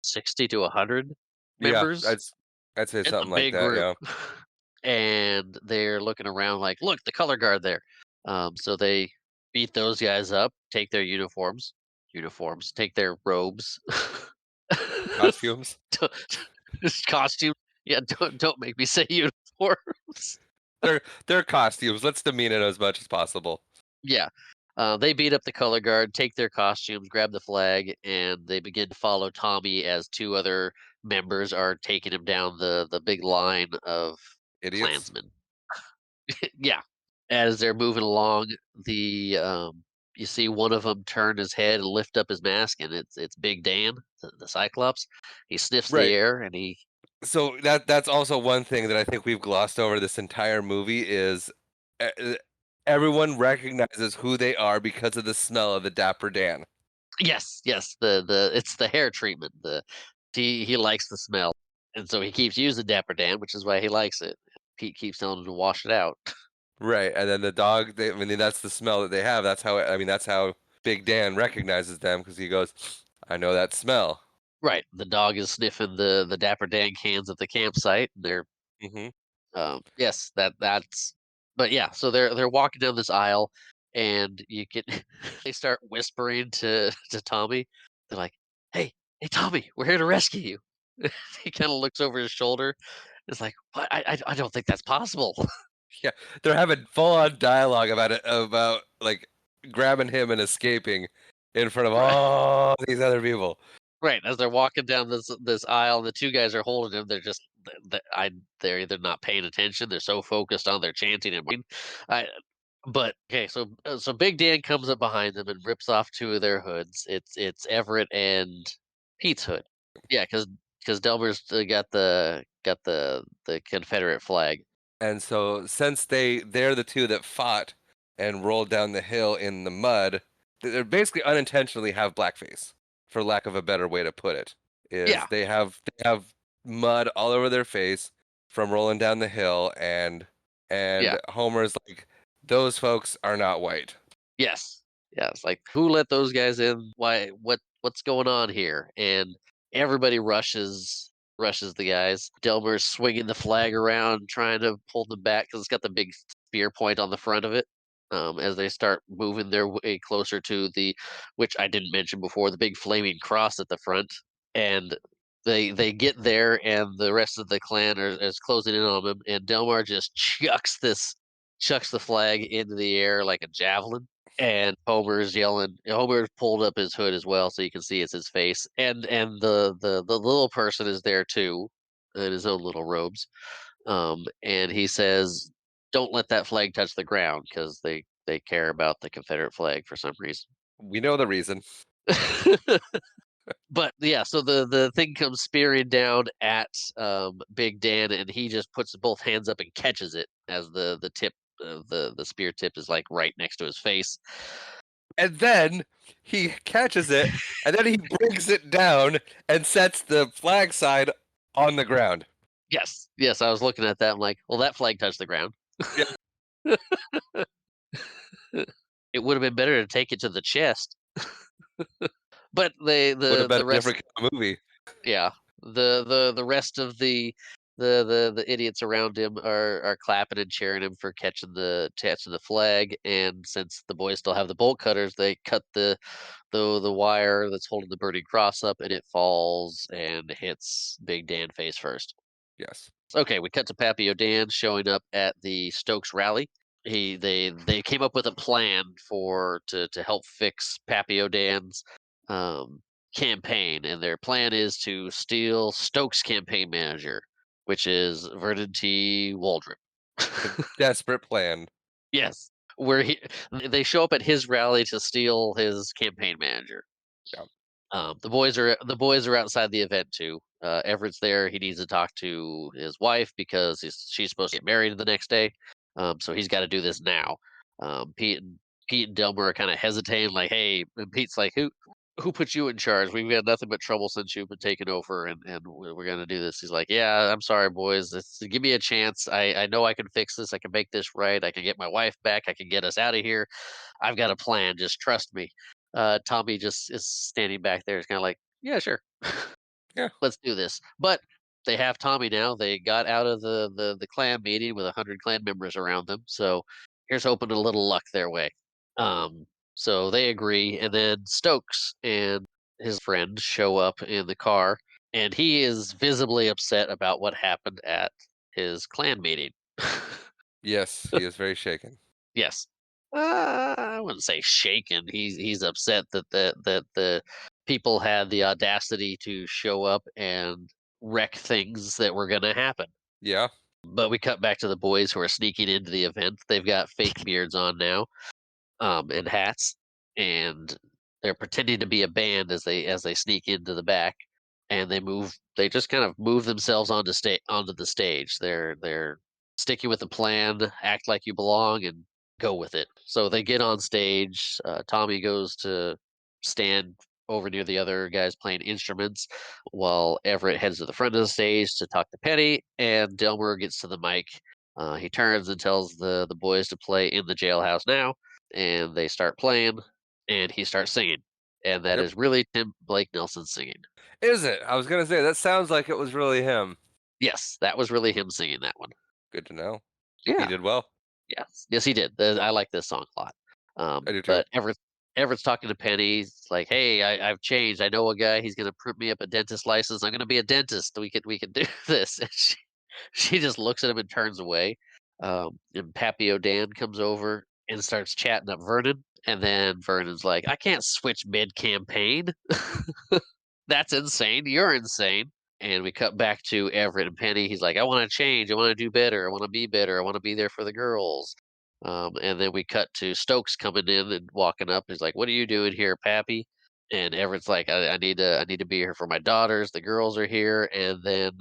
60 to 100 Yeah, members. I'd say It's a something like big that. group, Yeah. and they're looking around like, look, the color guard there. So they beat those guys up, take their uniforms, take their robes, Costumes. Don't- costume. Yeah, don't make me say uniforms. They're costumes. Let's demean it as much as possible. Yeah. They beat up the color guard, take their costumes, grab the flag, and they begin to follow Tommy as two other members are taking him down the big line of Idiots. Klansmen. Yeah. As they're moving along, you see one of them turn his head and lift up his mask, and it's Big Dan, the Cyclops. He sniffs the Right. air, and he So that's also one thing that I think we've glossed over this entire movie is e- everyone recognizes who they are because of the smell of the Dapper Dan. yes, the it's the hair treatment. He likes the smell, and so he keeps using Dapper Dan, which is why he likes it. Pete keeps telling him to wash it out. Right. And then the dog, I mean, that's the smell that they have. That's how Big Dan recognizes them because he goes, I know that smell. Right. The dog is sniffing the Dapper Dan cans at the campsite. And they're Hmm. yes, that's but yeah, so they're walking down this aisle, and you can they start whispering to Tommy. They're like, "Hey, Tommy, we're here to rescue you." He kind of looks over his shoulder. It's like, "What? I don't think that's possible." Yeah. They're having full on dialogue about it, about like grabbing him and escaping in front of Right. all these other people. Right. As they're walking down this aisle, and the two guys are holding him. They're just they're either not paying attention, they're so focused on their chanting and I but okay, so Big Dan comes up behind them and rips off 2 of their hoods. It's Everett and Pete's hood. Yeah, because Delmer's got the Confederate flag. And so since they're the two that fought and rolled down the hill in the mud, they basically unintentionally have blackface, for lack of a better way to put it. Is Yeah, they have mud all over their face from rolling down the hill, yeah. and Homer's like, those folks are not white. Yes. Yeah, it's like, "Who let those guys in? What's going on here?" And everybody rushes the guys. Delmer's swinging the flag around, trying to pull them back because 'cause it's got the big spear point on the front of it, as they start moving their way closer to the which I didn't mention before, the big flaming cross at the front, and they get there, and the rest of the clan is closing in on them, and Delmar just chucks the flag into the air like a javelin. And Homer's yelling. Homer pulled up his hood as well, so you can see it's his face, and the little person is there too, in his own little robes. And he says, "Don't let that flag touch the ground," because they care about the Confederate flag for some reason. We know the reason. But yeah, so the thing comes spearing down at Big Dan, and he just puts both hands up and catches it as the tip of the spear tip is like right next to his face. And then he catches it, and then he brings it down and sets the flag side on the ground. Yes, yes, I was looking at that. I'm like, well, that flag touched the ground. Yeah, It would have been better to take it to the chest. But they would have been the a rest, different kind of movie. yeah, the rest of the idiots around him are clapping and cheering him for catching the flag. And since the boys still have the bolt cutters, they cut the wire that's holding the burning cross up, and it falls and hits Big Dan face first. Yes. Okay, we cut to Pappy O'Dan showing up at the Stokes rally. They came up with a plan to help fix Pappy O'Dan's um, campaign, and their plan is to steal Stokes' campaign manager, which is Vernon T. Waldrop. The desperate plan. Yes, where they show up at his rally to steal his campaign manager. Yeah. The boys are outside the event too. Everett's there. He needs to talk to his wife because she's supposed to get married the next day. So he's got to do this now. Pete and Delmer are kind of hesitating, like, "Hey," and Pete's like, "Who put you in charge? We've had nothing but trouble since you've been taken over, and we're gonna do this." He's like, "Yeah, I'm sorry, boys. Give me a chance. I know I can fix this. I can make this right. I can get my wife back. I can get us out of here. I've got a plan. Just trust me." Tommy just is standing back there. It's kind of like, "Yeah, sure, Yeah. let's do this." But they have Tommy now. They got out of the clan meeting with 100 clan members around them. So here's hoping a little luck their way. Um, so they agree, and then Stokes and his friend show up in the car, and he is visibly upset about what happened at his clan meeting. Yes, he is very shaken. Yes. I wouldn't say shaken. He's upset that the people had the audacity to show up and wreck things that were going to happen. Yeah. But we cut back to the boys who are sneaking into the event. They've got fake beards on now, and hats, and they're pretending to be a band as they sneak into the back, and they just kind of move themselves onto the stage. They're sticking with the plan, act like you belong, and go with it. So they get on stage. Tommy goes to stand over near the other guys playing instruments, while Everett heads to the front of the stage to talk to Penny, and Delmer gets to the mic. He turns and tells the boys to play "In the Jailhouse Now," and they start playing, and he starts singing, and that Yep. is really Tim Blake Nelson singing. Is it? I was gonna say that sounds like it was really him. Yes, that was really him singing that one. Good to know. He Yeah, did well. yes, yes, he did. I like this song a lot. I do too. But Everett's talking to Penny. He's like, "Hey, I've changed. I know a guy. He's gonna print me up a dentist license. I'm gonna be a dentist. We can do this." And she just looks at him and turns away. And Pappy O'Dan comes over and starts chatting up Vernon. And then Vernon's like, "I can't switch mid campaign. That's insane. You're insane." And we cut back to Everett and Penny. He's like, "I wanna change, I wanna do better, I wanna be better, I wanna be there for the girls." And then we cut to Stokes coming in and walking up. He's like, "What are you doing here, Pappy?" And Everett's like, I need to be here for my daughters, the girls are here." And then,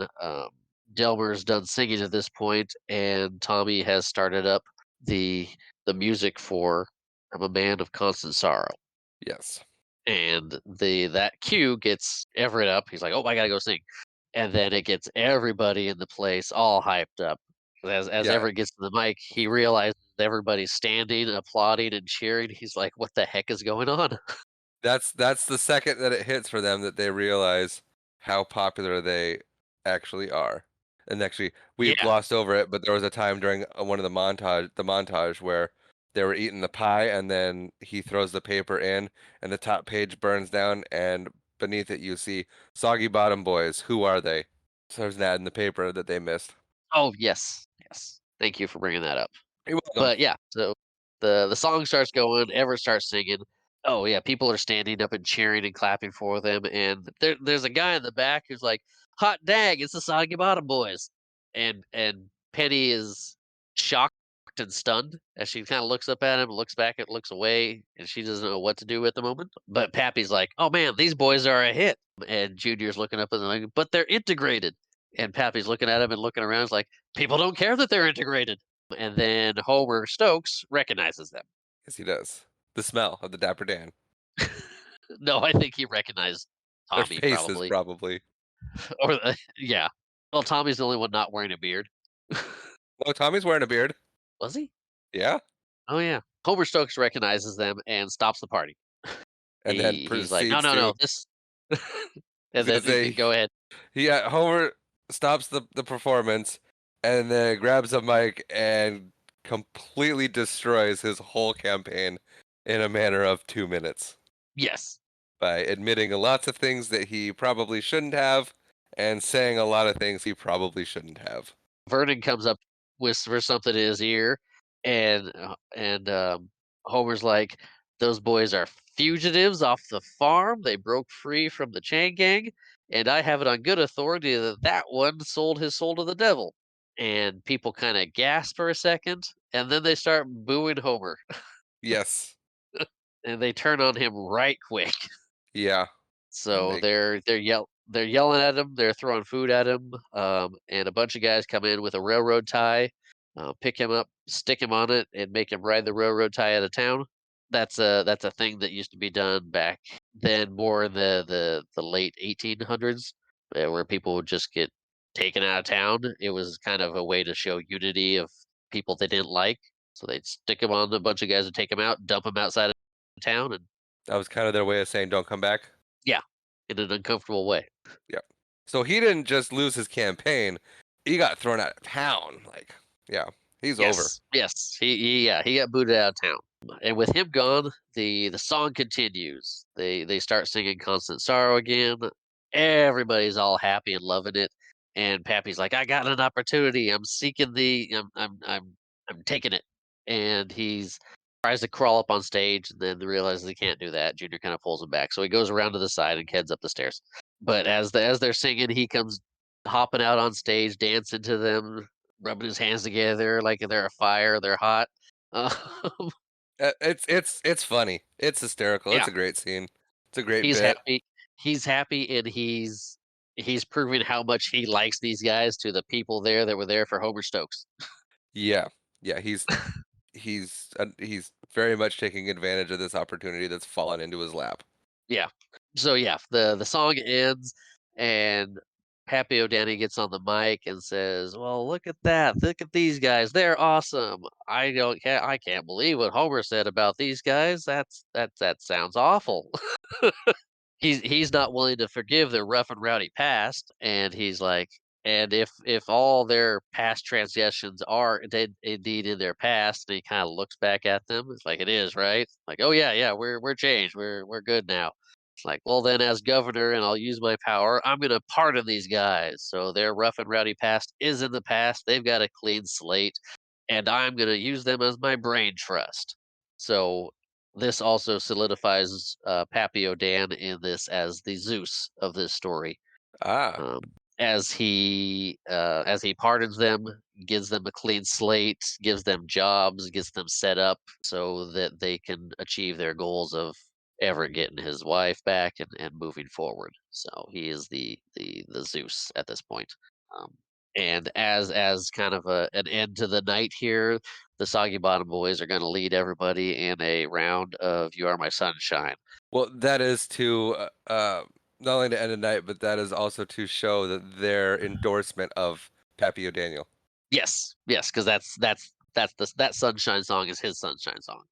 Delmer's done singing at this point, and Tommy has started up the the music for "I'm a Man of Constant Sorrow." Yes. And that cue gets Everett up. He's like, "Oh, I gotta go sing." And then it gets everybody in the place all hyped up. As Yeah. Everett gets to the mic, he realizes everybody's standing, applauding, and cheering. He's like, "What the heck is going on?" That's the second that it hits for them that they realize how popular they actually are. And actually, we Yeah. glossed over it, but there was a time during one of the montage where they were eating the pie, and then he throws the paper in, and the top page burns down, and beneath it you see "Soggy Bottom Boys. Who are they?" So there's an ad in the paper that they missed. Oh, yes. Yes. Thank you for bringing that up. You're welcome. But yeah, so the song starts going, Everett starts singing. Oh yeah, people are standing up and cheering and clapping for them, and there's a guy in the back who's like, "Hot dang, it's the Soggy Bottom Boys," and Penny is shocked and stunned as she kind of looks up at him, looks back, and looks away, and she doesn't know what to do at the moment. But Pappy's like, "Oh man, these boys are a hit," and Junior's looking up and like, "But they're integrated," and Pappy's looking at him and looking around, is like, "People don't care that they're integrated." And then Homer Stokes recognizes them. Yes, he does. The smell of the Dapper Dan. No, I think he recognized Their Tommy faces, probably, probably. or yeah. Well, Tommy's the only one not wearing a beard. Oh, Tommy's wearing a beard. Was he? Yeah. Oh yeah. Homer Stokes recognizes them and stops the party. And then He's like, "No, proceeds no, to. no, this." I was And gonna then say, go ahead. yeah, Homer stops the performance and then grabs a mic and completely destroys his whole campaign in a matter of 2 minutes Yes. by admitting lots of things that he probably shouldn't have and saying a lot of things he probably shouldn't have. Vernon comes up, whispers something in his ear, and Homer's like, "Those boys are fugitives off the farm. They broke free from the chain gang, and I have it on good authority that that one sold his soul to the devil." And people kind of gasp for a second, and then they start booing Homer, Yes. and they turn on him right quick. Yeah. And So they're yelling at him, they're throwing food at him, and a bunch of guys come in with a railroad tie, pick him up, stick him on it, and make him ride the railroad tie out of town. That's a thing that used to be done back then, more in the late 1800s, where people would just get taken out of town. It was kind of a way to show unity of people they didn't like. So they'd stick him on a bunch of guys and take him out, dump him outside of town, and that was kind of their way of saying don't come back. yeah, in an uncomfortable way. Yeah. So he didn't just lose his campaign, he got thrown out of town. Like, yeah, he's over. Yes, yes, he got booted out of town, and with him gone, the song continues. They start singing "Constant Sorrow" again. Everybody's all happy and loving it, and Pappy's like, "I got an opportunity. I'm seeking the. I'm taking it." And he's tries to crawl up on stage, and then realizes he can't do that. Junior kind of pulls him back, so he goes around to the side and heads up the stairs. But as they're singing, he comes hopping out on stage, dancing to them, rubbing his hands together like they're a fire, they're hot. Um, It's funny. It's hysterical. It's yeah, a great scene. It's a great he's bit. happy. He's happy, and he's proving how much he likes these guys to the people there that were there for Homer Stokes. Yeah. Yeah, he's very much taking advantage of this opportunity that's fallen into his lap. Yeah. So yeah, the song ends, and Pappy O'Danny gets on the mic and says, "Well, look at that! Look at these guys! They're awesome! I can't believe what Homer said about these guys. That sounds awful." He's not willing to forgive their rough and rowdy past, and he's like, and if all their past transgressions are indeed in their past, and he kind of looks back at them, it's like it is, right? Like, oh yeah, yeah, we're changed, we're good now. It's like, well then, as governor, and I'll use my power, I'm gonna pardon these guys. So their rough and rowdy past is in the past. They've got a clean slate, and I'm gonna use them as my brain trust. So this also solidifies Pappy O'Dan in this as the Zeus of this story. Ah, Um, as he pardons them, gives them a clean slate, gives them jobs, gets them set up so that they can achieve their goals of Everett getting his wife back and moving forward. So he is the Zeus at this point. Um, and as kind of an end to the night here, the Soggy Bottom Boys are going to lead everybody in a round of "You Are My Sunshine." Well, that is to not only to end the night, but that is also to show that their endorsement of Pappy O'Daniel. Yes, yes, because that's that Sunshine song is his Sunshine song.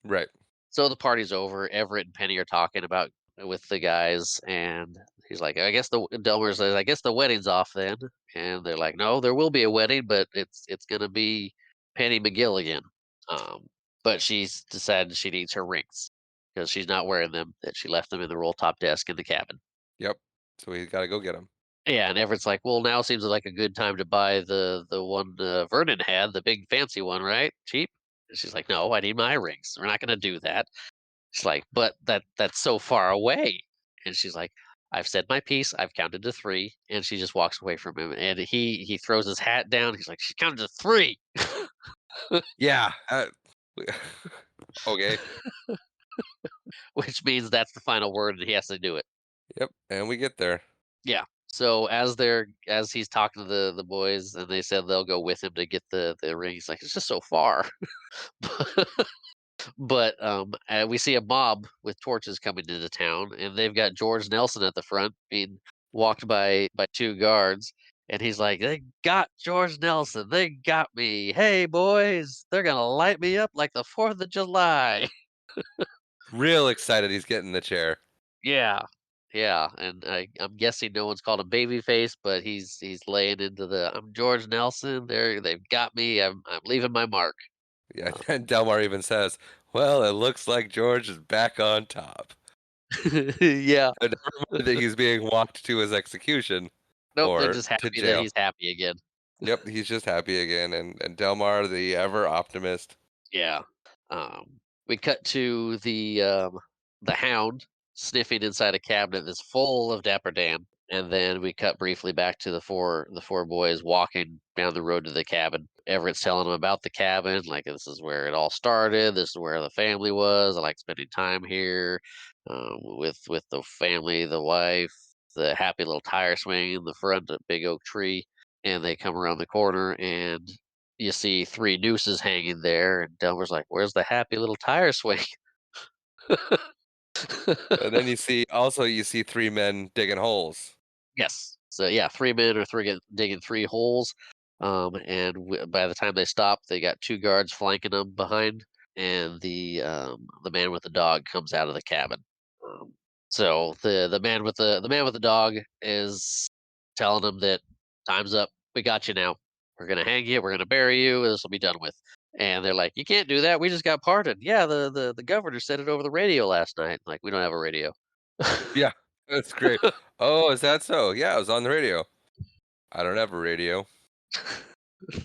Right. So the party's over. Everett and Penny are talking about with the guys, and he's like, "I guess the Delmer says, I guess the wedding's off then." And they're like, "No, there will be a wedding, but it's gonna be Penny McGill again." But she's decided she needs her rings because she's not wearing them. That she left them in the roll top desk in the cabin. Yep. So he's got to go get him. Yeah, and Everett's like, "Well, now seems like a good time to buy the one Vernon had, the big fancy one, right? Cheap." And she's like, "No, I need my rings. We're not gonna do that." She's like, "But that's so far away." And she's like, "I've said my piece. I've counted to 3." And she just walks away from him, and he throws his hat down. He's like, "She counted to 3." Yeah. Okay. Which means that's the final word, and he has to do it. Yep. And we get there. Yeah. So as he's talking to the boys, and they said they'll go with him to get the ring, he's like, "It's just so far." But we see a mob with torches coming into town, and they've got George Nelson at the front being walked by 2 guards, and he's like, "They got George Nelson. They got me. Hey, boys, they're gonna light me up like the 4th of July." Real excited he's getting the chair. Yeah. Yeah, and I'm guessing no one's called him babyface, but he's laying into the, "I'm George Nelson. They've got me. I'm leaving my mark." Yeah. Um, And Delmar even says, "Well, it looks like George is back on top." yeah. And never mind that he's being walked to his execution Nope, they're or just to happy that jail. he's happy again. Yep, he's just happy again, and Delmar, the ever optimist. Yeah. We cut to the Hound sniffing inside a cabinet that's full of Dapper Dan, and then we cut briefly back to the four boys walking down the road to the cabin. Everett's telling them about the cabin, like, "This is where it all started. This is where the family was. I like spending time here with the family, the wife, the happy little tire swing in the front, a big oak tree." And they come around the corner, and you see 3 nooses hanging there, and Delmer's like, "Where's the happy little tire swing?" And then you see 3 men digging holes. Yes. So, yeah, 3 men are digging 3 holes, and by the time they stop, they got 2 guards flanking them behind, and the man with the dog comes out of the cabin. Um, so the man with the dog is telling them that time's up. We got you now. We're gonna hang you. We're gonna bury you. This will be done with. And they're like, "You can't do that. We just got pardoned." Yeah, the governor said it over the radio last night. Like, we don't have a radio. Yeah, that's great. "Oh, is that so? Yeah, it was on the radio." "I don't have a radio."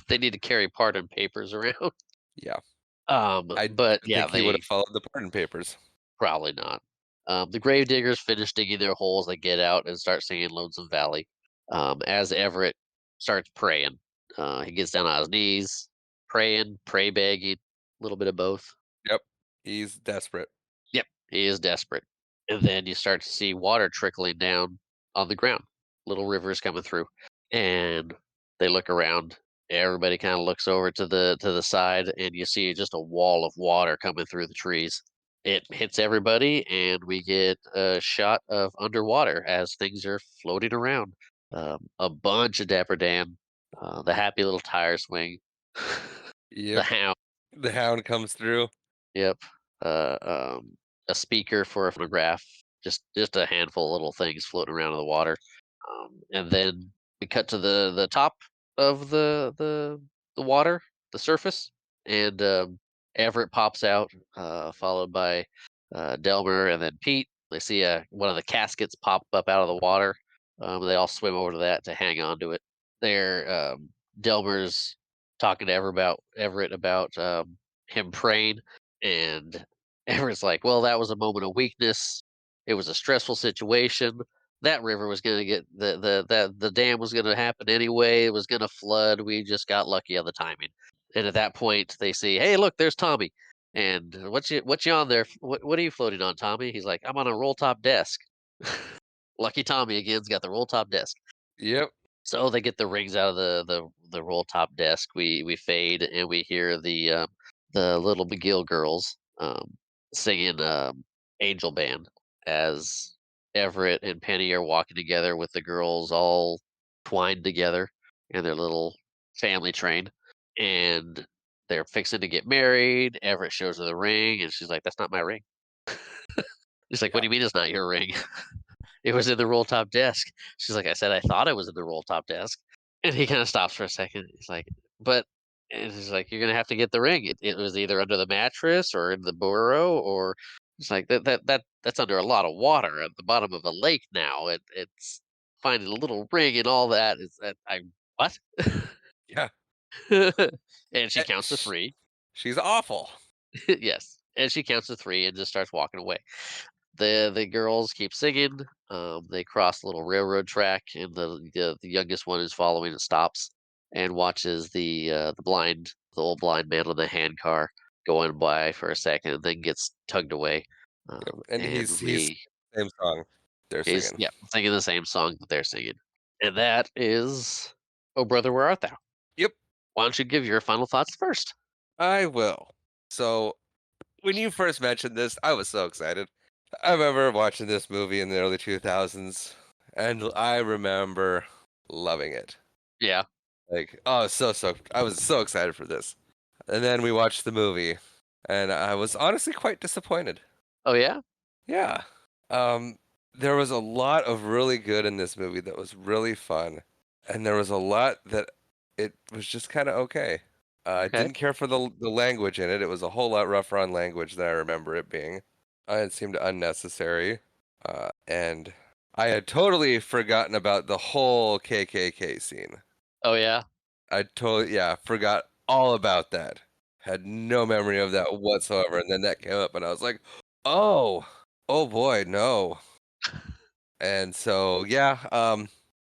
They need to carry pardon papers around. Yeah, I But didn't yeah, think he would they have followed the pardon papers. probably not. The grave diggers finish digging their holes. They get out and start singing Lonesome Valley. As Everett starts praying, he gets down on his knees, praying, pray begging, a little bit of both. Yep, he's desperate. Yep, he is desperate. And then you start to see water trickling down on the ground. Little rivers coming through. And they look around. Everybody kind of looks over to the side, and you see just a wall of water coming through the trees. It hits everybody, and we get a shot of underwater as things are floating around. A bunch of Dapper Dan, the happy little tire swing, the Yep, hound. the hound comes through. Yep. Uh, um, a speaker for a phonograph. Just a handful of little things floating around in the water. And then we cut to the top of the water, the surface, and Everett pops out, followed by Delmer and then Pete. They see one of the caskets pop up out of the water. They all swim over to that to hang on to it. There, Delmer's talking to Everett about him praying, and Everett's like, "Well, that was a moment of weakness. It was a stressful situation. that river was gonna get the dam was gonna happen anyway. It was gonna flood. We just got lucky on the timing. And at that point, they see, "Hey, look, there's Tommy." And what you on there? What are you floating on, Tommy? He's like, "I'm on a roll top desk." Lucky Tommy again's got the roll top desk. Yep. So they get the rings out of the roll top desk. We fade and we hear the little McGill girls singing Angel Band as Everett and Penny are walking together with the girls all twined together in their little family train, and they're fixing to get married. Everett shows her the ring, and she's like, "That's not my ring." He's like, "What Yeah. do you mean it's not your ring?" It was in the roll top desk. She's like, "I said I thought it was in the roll top desk." And he kinda stops for a second. He's like, "But," and he's like, "You're gonna have to get the ring. It was either under the mattress or in the bureau or," it's like, that's under a lot of water at the bottom of a lake now. It's finding a little ring and all that is that I what?" Yeah. And she Eh, counts to sh- 3. She's awful. Yes, and she counts to 3 and just starts walking away. The girls keep singing. They cross a little railroad track, and the youngest one is following and stops and watches the old blind man on the hand car going by for a second, and then gets tugged away. Yep. And And he's same song they're he's singing. yeah singing the same song that they're singing, and that is "Oh Brother, Where Art Thou." Yep. Why don't you give your final thoughts first? I will. So when you first mentioned this, I was so excited. I remember watching this movie in the early 2000s, and I remember loving it. Yeah. Like, oh, I was so excited for this. And then we watched the movie, and I was honestly quite disappointed. Oh yeah. Yeah. Um, there was a lot of really good in this movie that was really fun, and there was a lot that it was just kind of okay. I Okay. didn't care for the language in it. It was a whole lot rougher on language than I remember it being. It seemed unnecessary, and I had totally forgotten about the whole KKK scene. Oh yeah. I totally, yeah, forgot all about that. Had no memory of that whatsoever, and then that came up, and I was like, "Oh, oh boy, no." And so, yeah,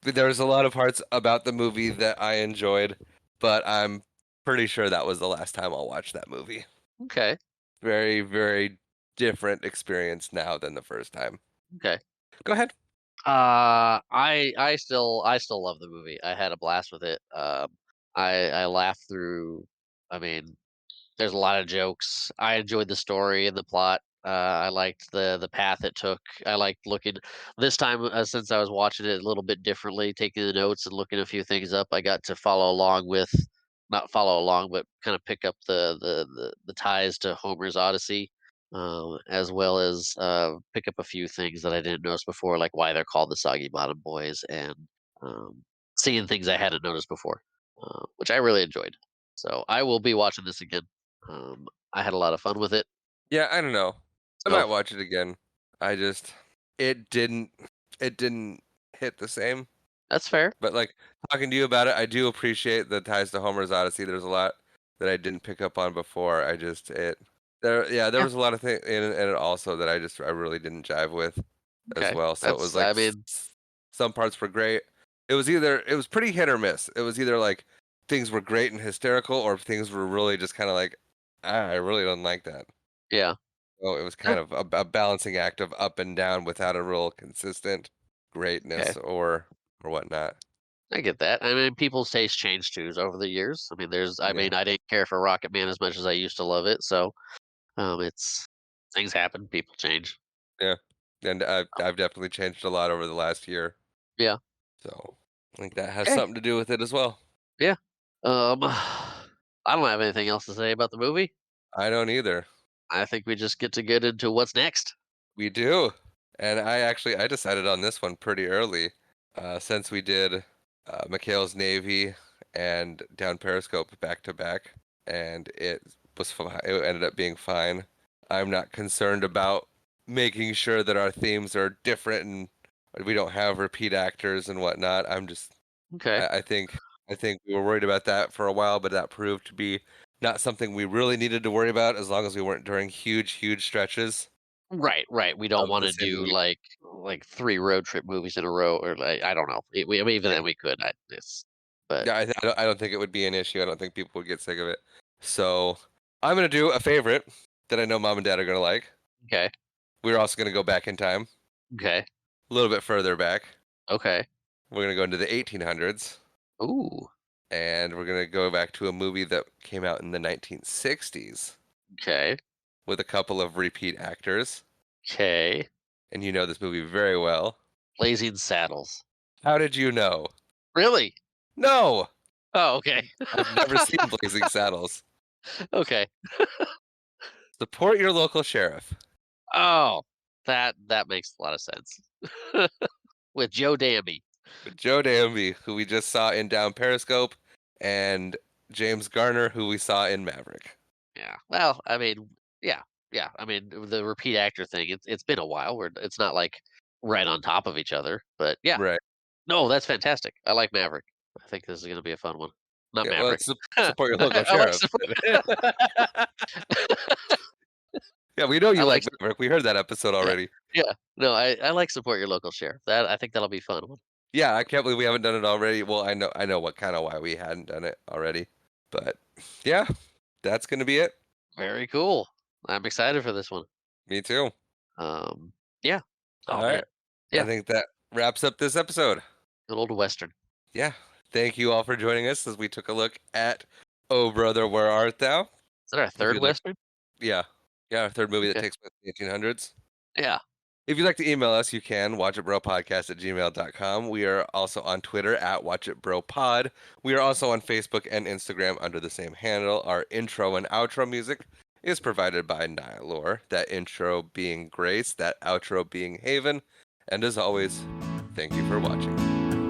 there was a lot of parts about the movie that I enjoyed, but I'm pretty sure that was the last time I'll watch that movie. Okay. Very, very different experience now than the first time. Okay. Go ahead. I still love the movie. I had a blast with it. I laughed through. I mean, there's a lot of jokes. I enjoyed the story and the plot. I liked the path it took. I liked looking this time since I was watching it a little bit differently, taking the notes and looking a few things up. I got to follow along with, not follow along, but kind of pick up the ties to Homer's Odyssey, as well as pick up a few things that I didn't notice before, like why they're called the Soggy Bottom Boys, and um, seeing things I hadn't noticed before, which I really enjoyed. So I will be watching this again. I had a lot of fun with it. Yeah, I don't know. I So might watch it again. I just it didn't it didn't hit the same. that's fair. But like talking to you about it, I do appreciate the ties to Homer's Odyssey. There's a lot that I didn't pick up on before. I just it there yeah, there Yeah. was a lot of things in it also that I really didn't jive with as Okay. well. So it was That's. like I mean. some parts were great. It was pretty hit or miss. It was either like things were great and hysterical or things were really just kind of like I really don't like that. Yeah. So it was Eh, kind of a balancing act of up and down without a real consistent okay. greatness or whatnot. I get that. I mean, people's taste change too over the years. I mean, there's. I Yeah. mean, I didn't care for Rocket Man as much as I used to love it. So it's things happen. People change. Yeah, and I've definitely changed a lot over the last year, Yeah. so I think that has Okay. something to do with it as well. Yeah. I don't have anything else to say about the movie. I don't either. I think we just get into what's next. We do, and I decided on this one pretty early, since we did McHale's Navy and Down Periscope back to back, and it was fine. It ended up being fine. I'm not concerned about making sure that our themes are different and we don't have repeat actors and whatnot. Okay. I think we were worried about that for a while, but that proved to be not something we really needed to worry about as long as we weren't during huge, huge stretches Right. Right. We don't of want the to same do movie. like 3 road trip movies in a row, or I don't know. I mean, even Yeah, then we could. But yeah. I don't think it would be an issue. I don't think people would get sick of it. So I'm gonna do a favorite that I know mom and dad are gonna like. okay, We're also gonna go back in time, okay, a little bit further back. okay. We're gonna go into the 1800s, Ooh, and we're gonna go back to a movie that came out in the 1960s okay, with a couple of repeat actors. okay. And you know this movie very well. Blazing Saddles. How did you know? Really? No, Oh, okay. I've never seen Blazing Saddles. Okay. Support your local sheriff. Oh, that makes a lot of sense. With Joe Danby. With Joe Danby, who we just saw in Down Periscope, and James Garner, who we saw in Maverick. Yeah. Well, I mean, yeah, yeah. I mean, the repeat actor thing. It's been a while. Where it's not like right on top of each other, but yeah. Right. No, that's fantastic. I like Maverick. I think this is going to be a fun one. Not Yeah, well, Maverick. it's support your local I like sheriff. Yeah, we know I you like like Maverick. We heard that episode yeah. already. Yeah. No, I like support your local sheriff. I think that'll be fun one. Yeah, I can't believe we haven't done it already. Well, I know what kind of why we hadn't done it already. But yeah, that's gonna be it. Very cool. I'm excited for this one. Me too. Um, yeah. All Oh man. right. I Yeah. think that wraps up this episode. Good old Western. Yeah. Thank you all for joining us as we took a look at Oh Brother, Where Art Thou? Is that our If third you'd like, Western? yeah. Yeah, our third movie that Okay. takes place in the 1800s. Yeah. If you'd like to email us, you can watchitbropodcast@gmail.com. We are also on Twitter at watchitbropod. We are also on Facebook and Instagram under the same handle. Our intro and outro music is provided by Nihilore, that intro being Grace, that outro being Haven. And as always, thank you for watching.